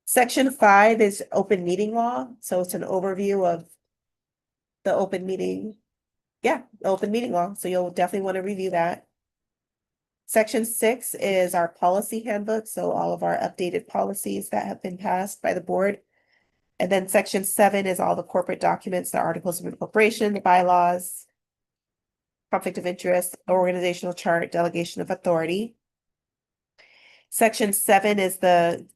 Section 5 is open meeting law, so it's an overview of the open meeting. Yeah, open meeting law, so you'll definitely want to review that. Section 6 is our policy handbook, so all of our updated policies that have been passed by the board. And then section 7 is all the corporate documents, the articles of incorporation, the bylaws, conflict of interest, organizational chart, delegation of authority. Section 7 is the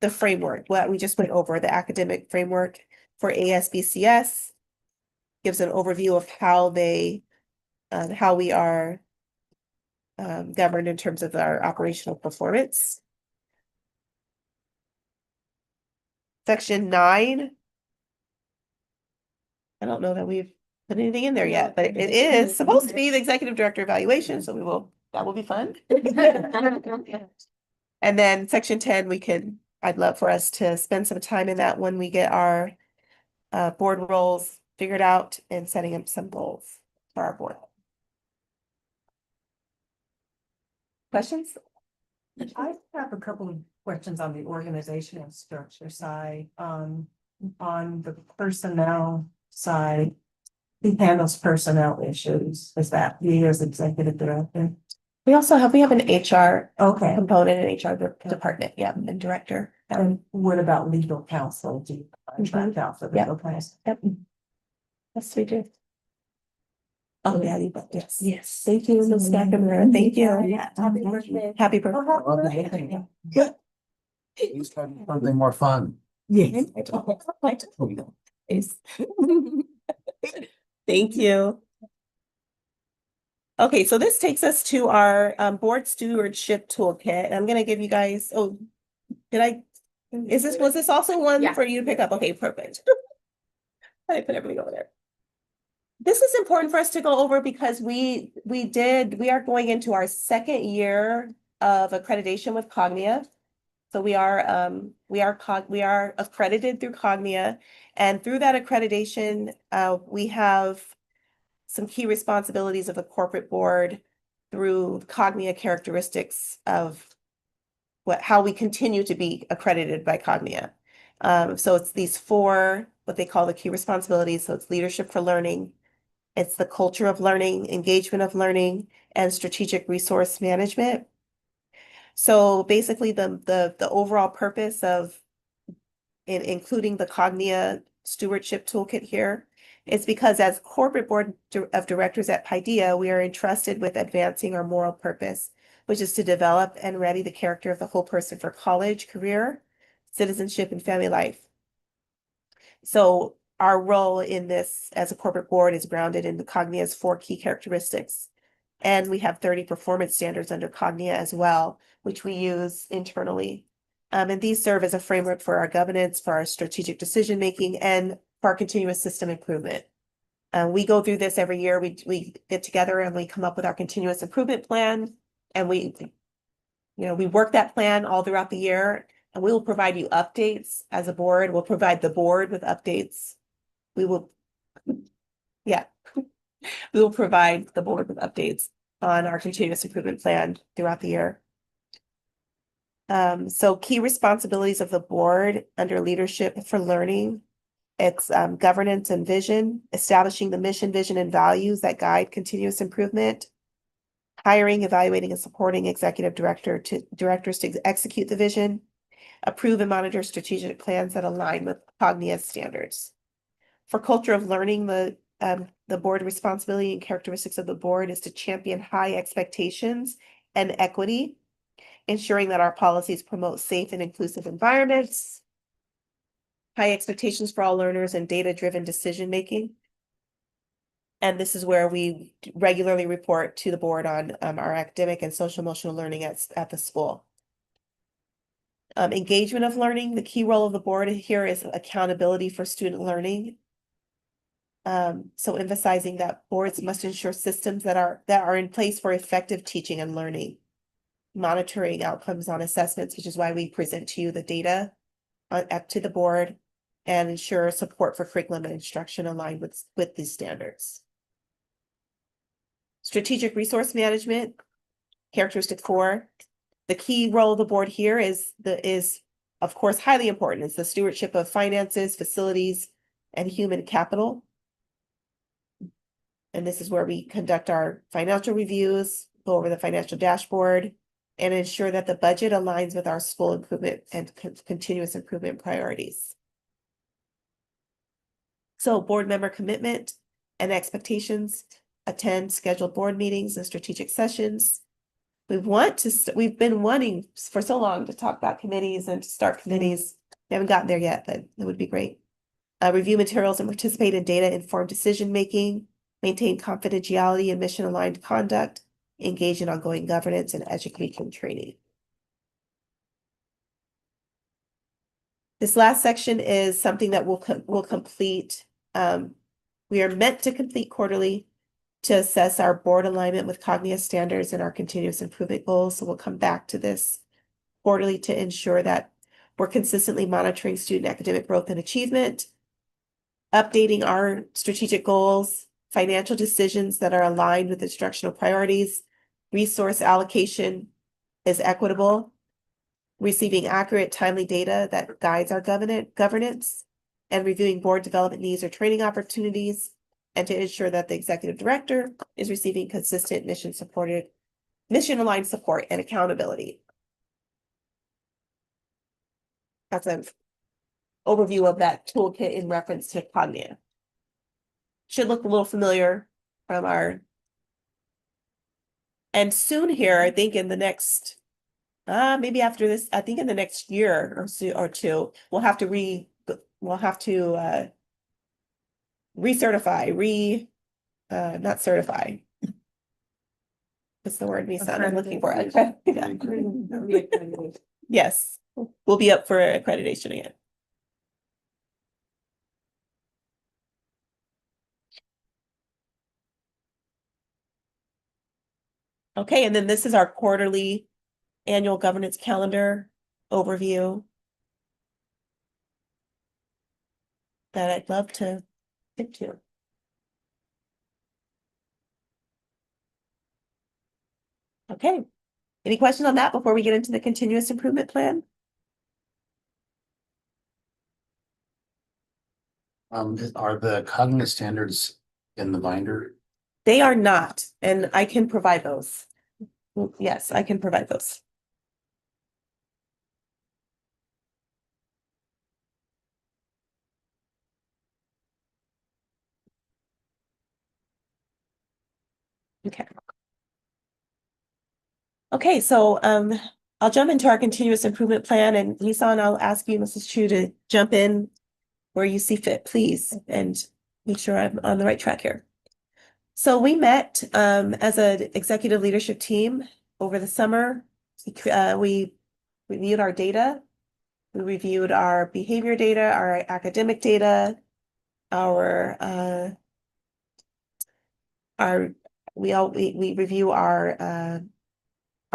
framework, what we just went over, the academic framework for ASBCS. Gives an overview of how we are governed in terms of our operational performance. Section 9. I don't know that we've put anything in there yet, but it is supposed to be the executive director evaluation, so that will be fun. And then section 10, I'd love for us to spend some time in that when we get our board roles figured out and setting up some goals for our board. Questions? I have a couple of questions on the organizational structure side. On the personnel side, who handles personnel issues? Is that you as executive director? We have an HR Okay. component, an HR department, yeah, and director. And what about legal counsel? Do you contract out for Yeah. legal counsel? Yep. Yes, we do. Oh, yeah, yes. Yes. Thank you, Ms. Stackenberg. Thank you. Yeah. Happy birthday. Happy birthday. Something more fun. Yes. Thank you. Okay, so this takes us to our board stewardship toolkit. I'm gonna give you guys, was this also one Yeah. for you to pick up? Okay, perfect. I put everything over there. This is important for us to go over because we are going into our 2nd year of accreditation with Cognia. So we are accredited through Cognia, and through that accreditation, we have some key responsibilities of the corporate board through Cognia characteristics of how we continue to be accredited by Cognia. So it's these 4, what they call the key responsibilities. So it's leadership for learning, it's the culture of learning, engagement of learning, and strategic resource management. So basically the overall purpose of including the Cognia stewardship toolkit here is because as corporate board of directors at Paideia, we are entrusted with advancing our moral purpose, which is to develop and ready the character of the whole person for college, career, citizenship, and family life. So our role in this as a corporate board is grounded in the Cognia's 4 key characteristics. And we have 30 performance standards under Cognia as well, which we use internally. And these serve as a framework for our governance, for our strategic decision-making, and for our continuous system improvement. We go through this every year. We get together and we come up with our continuous improvement plan, and we work that plan all throughout the year, and we will provide you updates as a board. We'll provide the board with updates. We will, yeah. We will provide the board with updates on our continuous improvement plan throughout the year. So key responsibilities of the board under leadership for learning. It's governance and vision, establishing the mission, vision, and values that guide continuous improvement. Hiring, evaluating, and supporting executive directors to execute the vision. Approve and monitor strategic plans that align with Cognia standards. For culture of learning, the board responsibility and characteristics of the board is to champion high expectations and equity, ensuring that our policies promote safe and inclusive environments, high expectations for all learners, and data-driven decision-making. And this is where we regularly report to the board on our academic and social emotional learning at the school. Engagement of learning, the key role of the board here is accountability for student learning. So emphasizing that boards must ensure systems that are in place for effective teaching and learning. Monitoring outcomes on assessments, which is why we present to you the data up to the board, and ensure support for curriculum and instruction aligned with these standards. Strategic resource management, characteristic 4. The key role of the board here is of course highly important. It's the stewardship of finances, facilities, and human capital. And this is where we conduct our financial reviews, go over the financial dashboard, and ensure that the budget aligns with our school improvement and continuous improvement priorities. So board member commitment and expectations, attend scheduled board meetings and strategic sessions. We've been wanting for so long to talk about committees and to start committees. We haven't gotten there yet, but it would be great. Review materials and participate in data-informed decision-making, maintain confidentiality and mission-aligned conduct, engage in ongoing governance and education training. This last section is something that we'll complete. We are meant to complete quarterly to assess our board alignment with Cognia standards and our continuous improvement goals. So we'll come back to this quarterly to ensure that we're consistently monitoring student academic growth and achievement, updating our strategic goals, financial decisions that are aligned with instructional priorities, resource allocation is equitable, receiving accurate, timely data that guides our governance, and reviewing board development needs or training opportunities, and to ensure that the executive director is receiving consistent mission-aligned support and accountability. That's an overview of that toolkit in reference to Cognia. Should look a little familiar from our. And soon here, I think in the next, maybe after this, I think in the next year or two, we'll have to recertify, not certify. What's the word, Misan? I'm looking for it. Yes, we'll be up for accreditation again. Okay, and then this is our quarterly annual governance calendar overview that I'd love to get to. Okay, any questions on that before we get into the continuous improvement plan? Are the Cognia standards in the binder? They are not, and I can provide those. Yes, I can provide those. Okay. Okay, so I'll jump into our continuous improvement plan, and Lisan, I'll ask you, Mrs. Chu, to jump in where you see fit, please, and make sure I'm on the right track here. So we met as an executive leadership team over the summer. We reviewed our data. We reviewed our behavior data, our academic data, we review our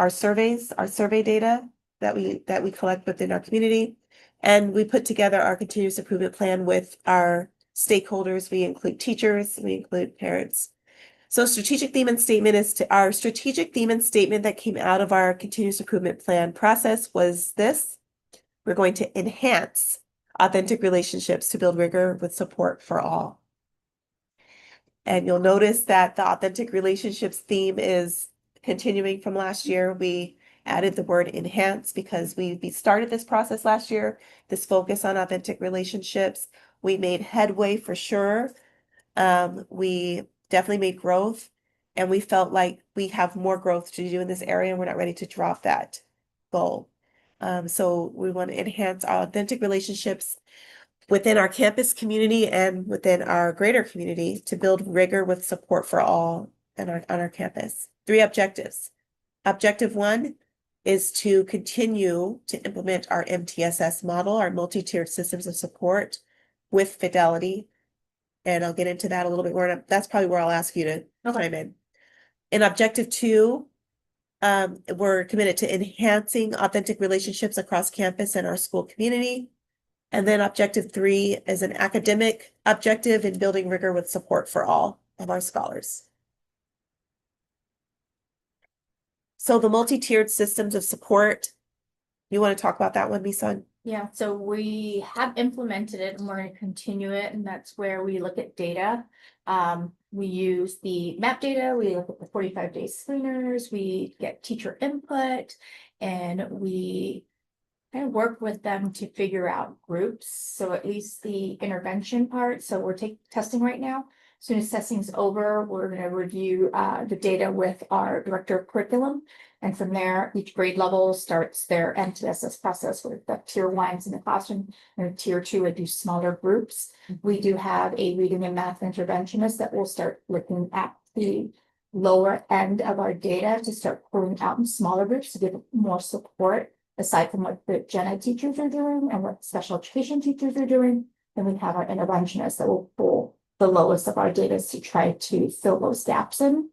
surveys, our survey data that we collect within our community, and we put together our continuous improvement plan with our stakeholders. We include teachers, we include parents, So strategic theme and statement our strategic theme and statement that came out of our continuous improvement plan process was this. We're going to enhance authentic relationships to build rigor with support for all. And you'll notice that the authentic relationships theme is continuing from last year. We added the word enhance because we started this process last year, this focus on authentic relationships. We made headway for sure. We definitely made growth, and we felt like we have more growth to do in this area, and we're not ready to drop that goal. So we want to enhance our authentic relationships within our campus community and within our greater community to build rigor with support for all on our campus. 3 objectives. Objective 1 is to continue to implement our MTSS model, our multi-tiered systems of support with fidelity. And I'll get into that a little bit more. That's probably where I'll ask you to chime in. In objective 2, we're committed to enhancing authentic relationships across campus and our school community. And then objective 3 is an academic objective in building rigor with support for all of our scholars. So the multi-tiered systems of support, you want to talk about that one, Misan? Yeah, so we have implemented it and we're going to continue it, and that's where we look at data. We use the map data, we look at the 45-day screeners, we get teacher input, and we kind of work with them to figure out groups. So at least the intervention part. So we're testing right now. As soon as testing's over, we're going to review the data with our director of curriculum. And from there, each grade level starts their MTSS process with the tier 1s in the classroom, and tier 2 would do smaller groups. We do have a reading and math interventionist that will start looking at the lower end of our data to start pulling out in smaller groups to give more support, aside from what the gen ed teachers are doing and what special education teachers are doing. Then we have our interventionists that will pull the lowest of our data to try to fill those gaps in.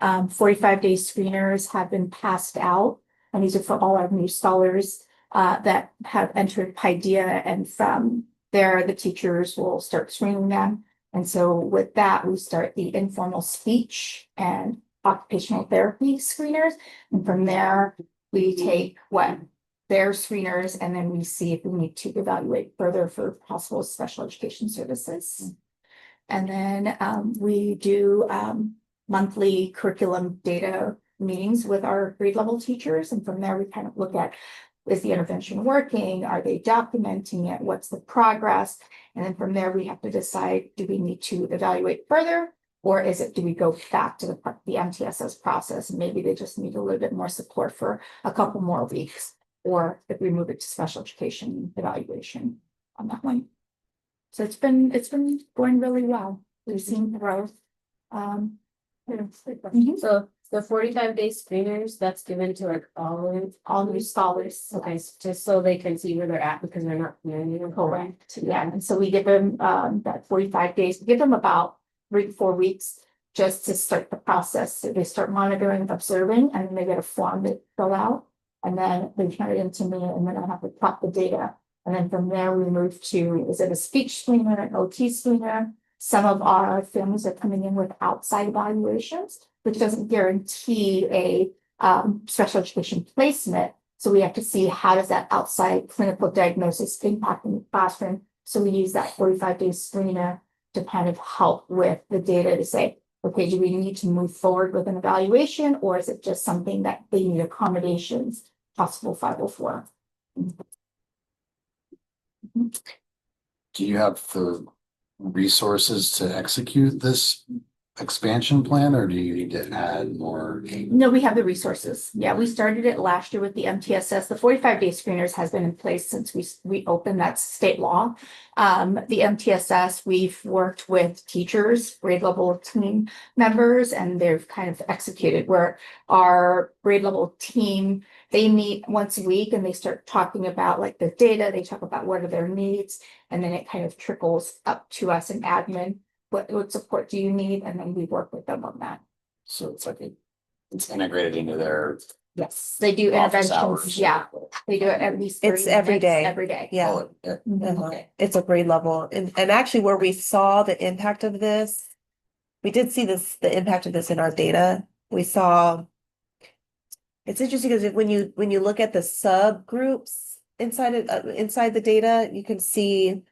45-day screeners have been passed out, and these are for all our new scholars that have entered Paideia, and from there, the teachers will start screening them. And so with that, we start the informal speech and occupational therapy screeners. And from there, we take their screeners, and then we see if we need to evaluate further for possible special education services. And then we do monthly curriculum data meetings with our grade level teachers. And from there, we kind of look at, is the intervention working? Are they documenting it? What's the progress? And then from there, we have to decide, do we need to evaluate further? Or do we go back to the MTSS process? And maybe they just need a little bit more support for a couple more weeks. Or if we move it to special education evaluation on that one. So it's been going really well. We've seen growth. So the 45-day screeners, that's given to like all new scholars. okay, just so they can see where they're at because they're not familiar. Correct. Yeah, and so we give them that 45 days, we give them about 3 to 4 weeks just to start the process. So they start monitoring, observing, and then they get a form to fill out. And then they turn it into me, and then I have to plot the data. And then from there, we move to, is it a speech screener, an OT screener? Some of our families are coming in with outside evaluations, which doesn't guarantee a special education placement. So we have to see, how does that outside clinical diagnosis impact in the classroom? So we use that 45-day screener to kind of help with the data to say, okay, do we need to move forward with an evaluation, or is it just something that they need accommodations, possible 504? Do you have the resources to execute this expansion plan, or do you need to add more? No, we have the resources. Yeah, we started it last year with the MTSS. The 45-day screeners has been in place since we opened. That's state law. The MTSS, we've worked with teachers, grade level team members, and they've kind of executed, where our grade level team, they meet once a week and they start talking about like the data. They talk about what are their needs, and then it kind of trickles up to us in admin. What support do you need? And then we work with them on that. So it's like it's integrated into their. Yes, they do Office interventions. hours. Yeah, they do it at least 30 It's every minutes day. Every day. Yeah. Oh, yeah. Mhm. It's a grade level. And actually where we saw the impact of this, we did see this, the impact of this in our data. We saw. It's interesting because when you look at the subgroups inside the data, you can see.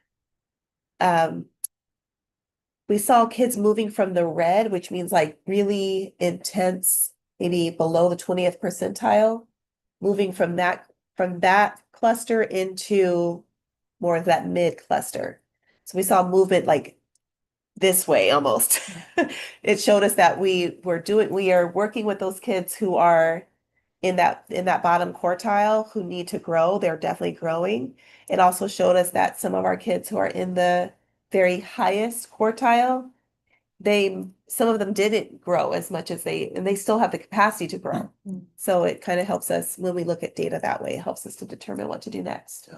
We saw kids moving from the red, which means like really intense, maybe below the 20th percentile, moving from that cluster into more of that mid cluster. So we saw movement like this way almost. It showed us that we are working with those kids who are in that bottom quartile who need to grow. They're definitely growing. It also showed us that some of our kids who are in the very highest quartile, some of them didn't grow as much as and they still have the capacity to grow. So it kind of helps us when we look at data that way, it helps us to determine what to do next.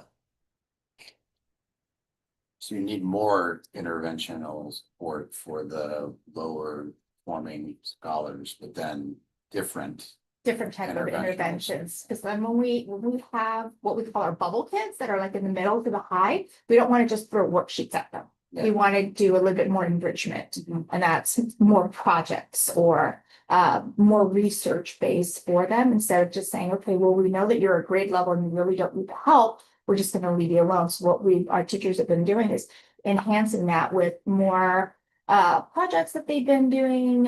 So you need more interventional support for the lower forming scholars, but then different. Different type of Interventions. interventions, because then when we have what we call our bubble kids that are like in the middle to the high, we don't want to just throw worksheets at them. We Yeah. want to do a little bit more enrichment, Mhm. and that's more projects or more research based for them, instead of just saying, okay, well, we know that you're a grade level and you really don't need the help, we're just going to leave you alone. So what our teachers have been doing is enhancing that with more projects that they've been doing.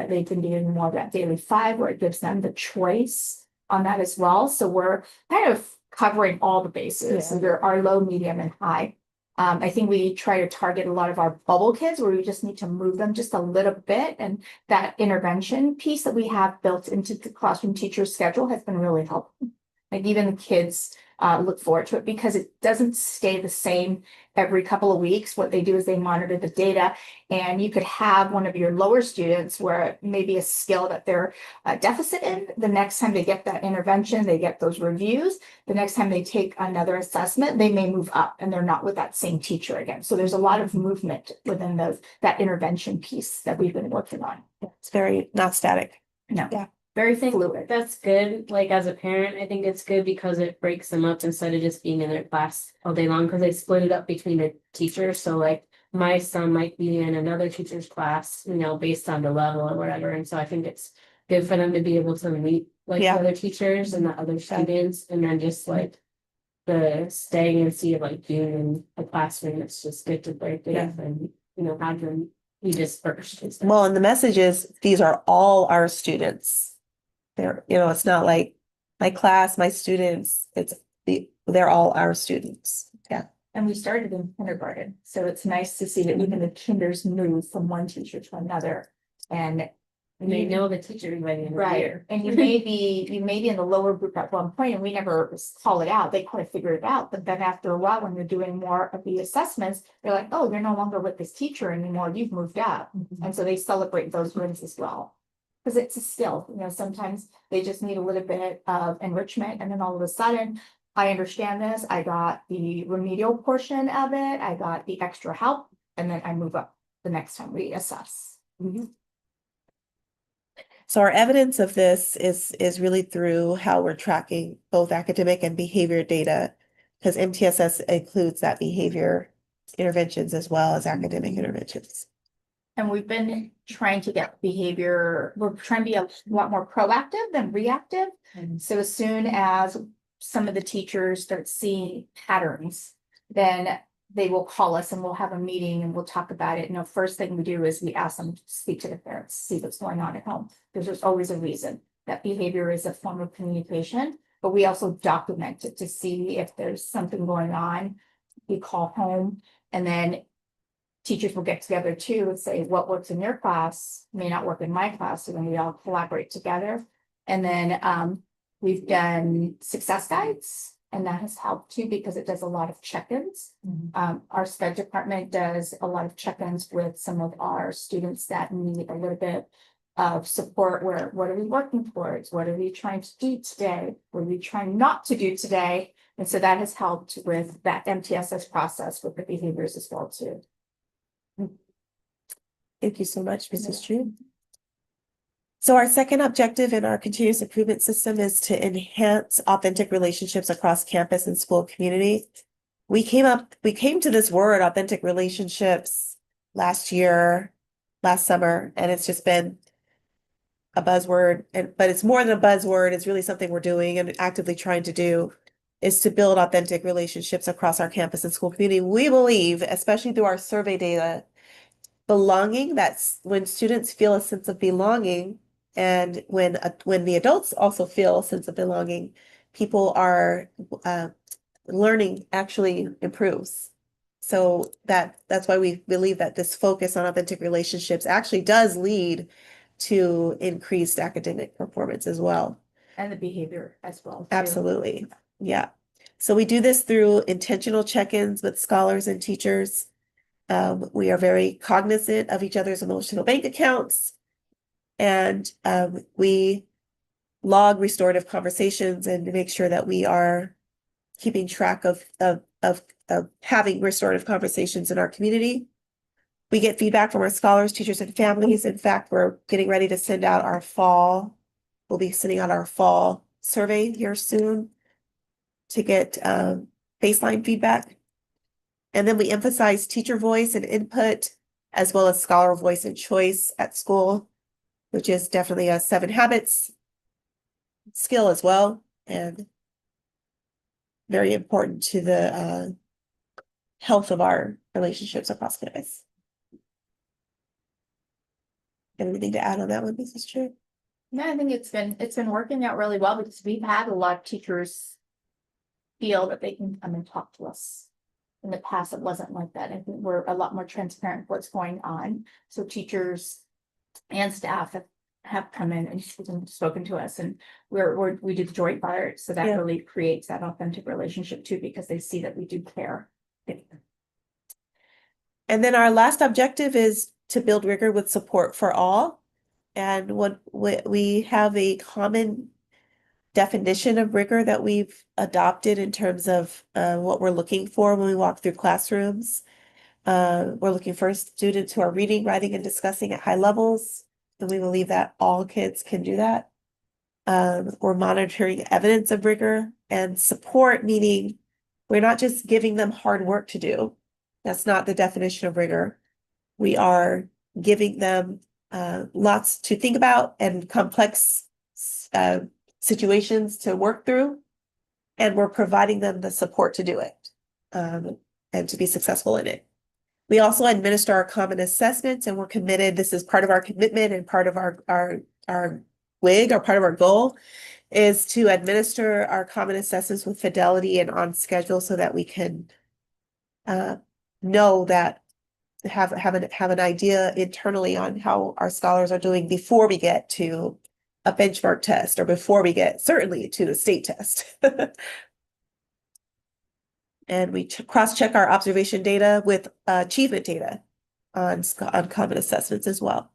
They've been doing more of that daily 5 where it gives them the choice on that as well. So we're kind of covering all the bases. So there are low, medium, and high. I think we try to target a lot of our bubble kids where we just need to move them just a little bit. And that intervention piece that we have built into the classroom teacher schedule has been really helpful. Like even the kids look forward to it because it doesn't stay the same every couple of weeks. What they do is they monitor the data, and you could have one of your lower students where maybe a skill that they're deficit in. The next time they get that intervention, they get those reviews. The next time they take another assessment, they may move up and they're not with that same teacher again. So there's a lot of movement within that intervention piece that we've been working on. It's very not static. No. Yeah. Very I think fluid. that's good. Like as a parent, I think it's good because it breaks them up instead of just being in their class all day long, because they split it up between the teachers. So like my son might be in another teacher's class, based on the level or whatever. And so I think it's good for them to be able to meet like the Yeah. other teachers and the other students, and then just like the stagnancy of like being in a classroom. It's just good to break it up and have them be dispersed. and stuff. Well, and the message is these are all our students. It's not like my class, my students, they're all our students. Yeah. And we started in kindergarten, so it's nice to see that even the kinders move from one teacher to another. And And they know the teacher by the end of the right, year. and you may be in the lower group at one point, and we never call it out. They kind of figure it out, but then after a while, when you're doing more of the assessments, they're like, oh, you're no longer with this teacher anymore. You've moved up, and so they celebrate those wins as well. Because it's a skill, sometimes they just need a little bit of enrichment, and then all of a sudden, I understand this, I got the remedial portion of it, I got the extra help, and then I move up the next time we assess. So our evidence of this is really through how we're tracking both academic and behavior data, because MTSS includes that behavior interventions as well as academic interventions. And we've been trying to get we're trying to be a lot more proactive than reactive. So as soon as some of the teachers start seeing patterns, then they will call us and we'll have a meeting and we'll talk about it. First thing we do is we ask them to speak to the parents, see what's going on at home, because there's always a reason. That behavior is a form of communication, but we also document it to see if there's something going on. We call home, and then teachers will get together too and say, what works in your class may not work in my class. So then we all collaborate together. And then we've done success guides, and that has helped too because it does a lot of check-ins. Our SPED department does a lot of check-ins with some of our students that need a little bit of support. What are we working towards? What are we trying to do today? What are we trying not to do today? And so that has helped with that MTSS process with the behaviors as well too. Thank you so much, Mrs. Chu. So our second objective in our continuous improvement system is to enhance authentic relationships across campus and school community. We came to this word, authentic relationships, last year. last summer, and it's just been a buzzword, but it's more than a buzzword. It's really something we're doing and actively trying to do, is to build authentic relationships across our campus and school community. We believe, especially through our survey data, belonging, that's when students feel a sense of belonging, and when the adults also feel a sense of belonging, people are learning actually improves. So that's why we believe that this focus on authentic relationships actually does lead to increased academic performance as well. And the behavior as well. too. Absolutely. Yeah. So we do this through intentional check-ins with scholars and teachers. We are very cognizant of each other's emotional bank accounts. And we log restorative conversations and make sure that we are keeping track of having restorative conversations in our community. We get feedback from our scholars, teachers, and families. In fact, we're getting ready to send out our fall. We'll be sending out our fall survey here soon to get baseline feedback. And then we emphasize teacher voice and input, as well as scholar voice and choice at school, which is definitely a 7 Habits skill as well, and very important to the health of our relationships across campus. Anything to add on that one, Mrs. Chair? No, I think it's been working out really well because we've had a lot of teachers feel that they can come and talk to us. In the past, it wasn't like that. I think we're a lot more transparent with what's going on. So teachers and staff have come in and spoken to us, and we do the joint fire. So that Yeah. really creates that authentic relationship too, because they see that we do care. And then our last objective is to build rigor with support for all. And what we have a common definition of rigor that we've adopted in terms of what we're looking for when we walk through classrooms. We're looking for students who are reading, writing, and discussing at high levels, and we believe that all kids can do that. We're monitoring evidence of rigor and support, meaning we're not just giving them hard work to do. That's not the definition of rigor. We are giving them lots to think about and complex situations to work through, and we're providing them the support to do it and to be successful in it. We also administer our common assessments, and we're committed. This is part of our commitment and part of our WIG, or part of our goal, is to administer our common assessments with fidelity and on schedule so that we can know that have an idea internally on how our scholars are doing before we get to a benchmark test, or before we get certainly to the state test. And we cross-check our observation data with achievement data on common assessments as well.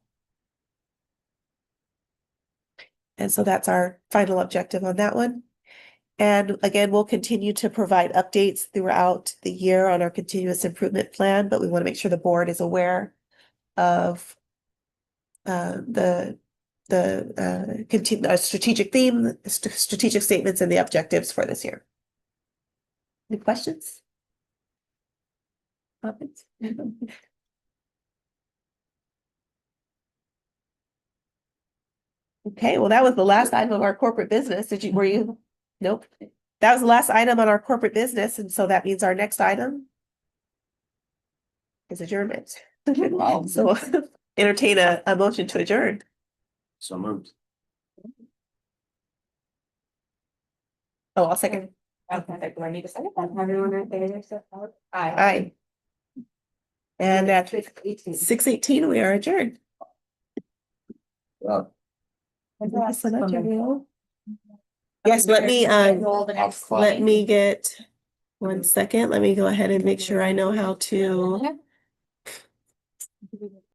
And so that's our final objective on that one. And again, we'll continue to provide updates throughout the year on our continuous improvement plan, but we want to make sure the board is aware of the strategic theme, strategic statements, and the objectives for this year. Any questions? Comments? Okay, well, that was the last item of our corporate business. Were you? Nope. That was the last item on our corporate business, and so that means our next item is adjournment. So entertain a motion to adjourn. So moved. Oh, I'll second. Okay, do I need to say Everyone right there, so. Aye. And at 6:18, we are adjourned. Wow. Thank you so much, everyone. Yes, let me get 1 second. Let me go ahead and make sure I know how to.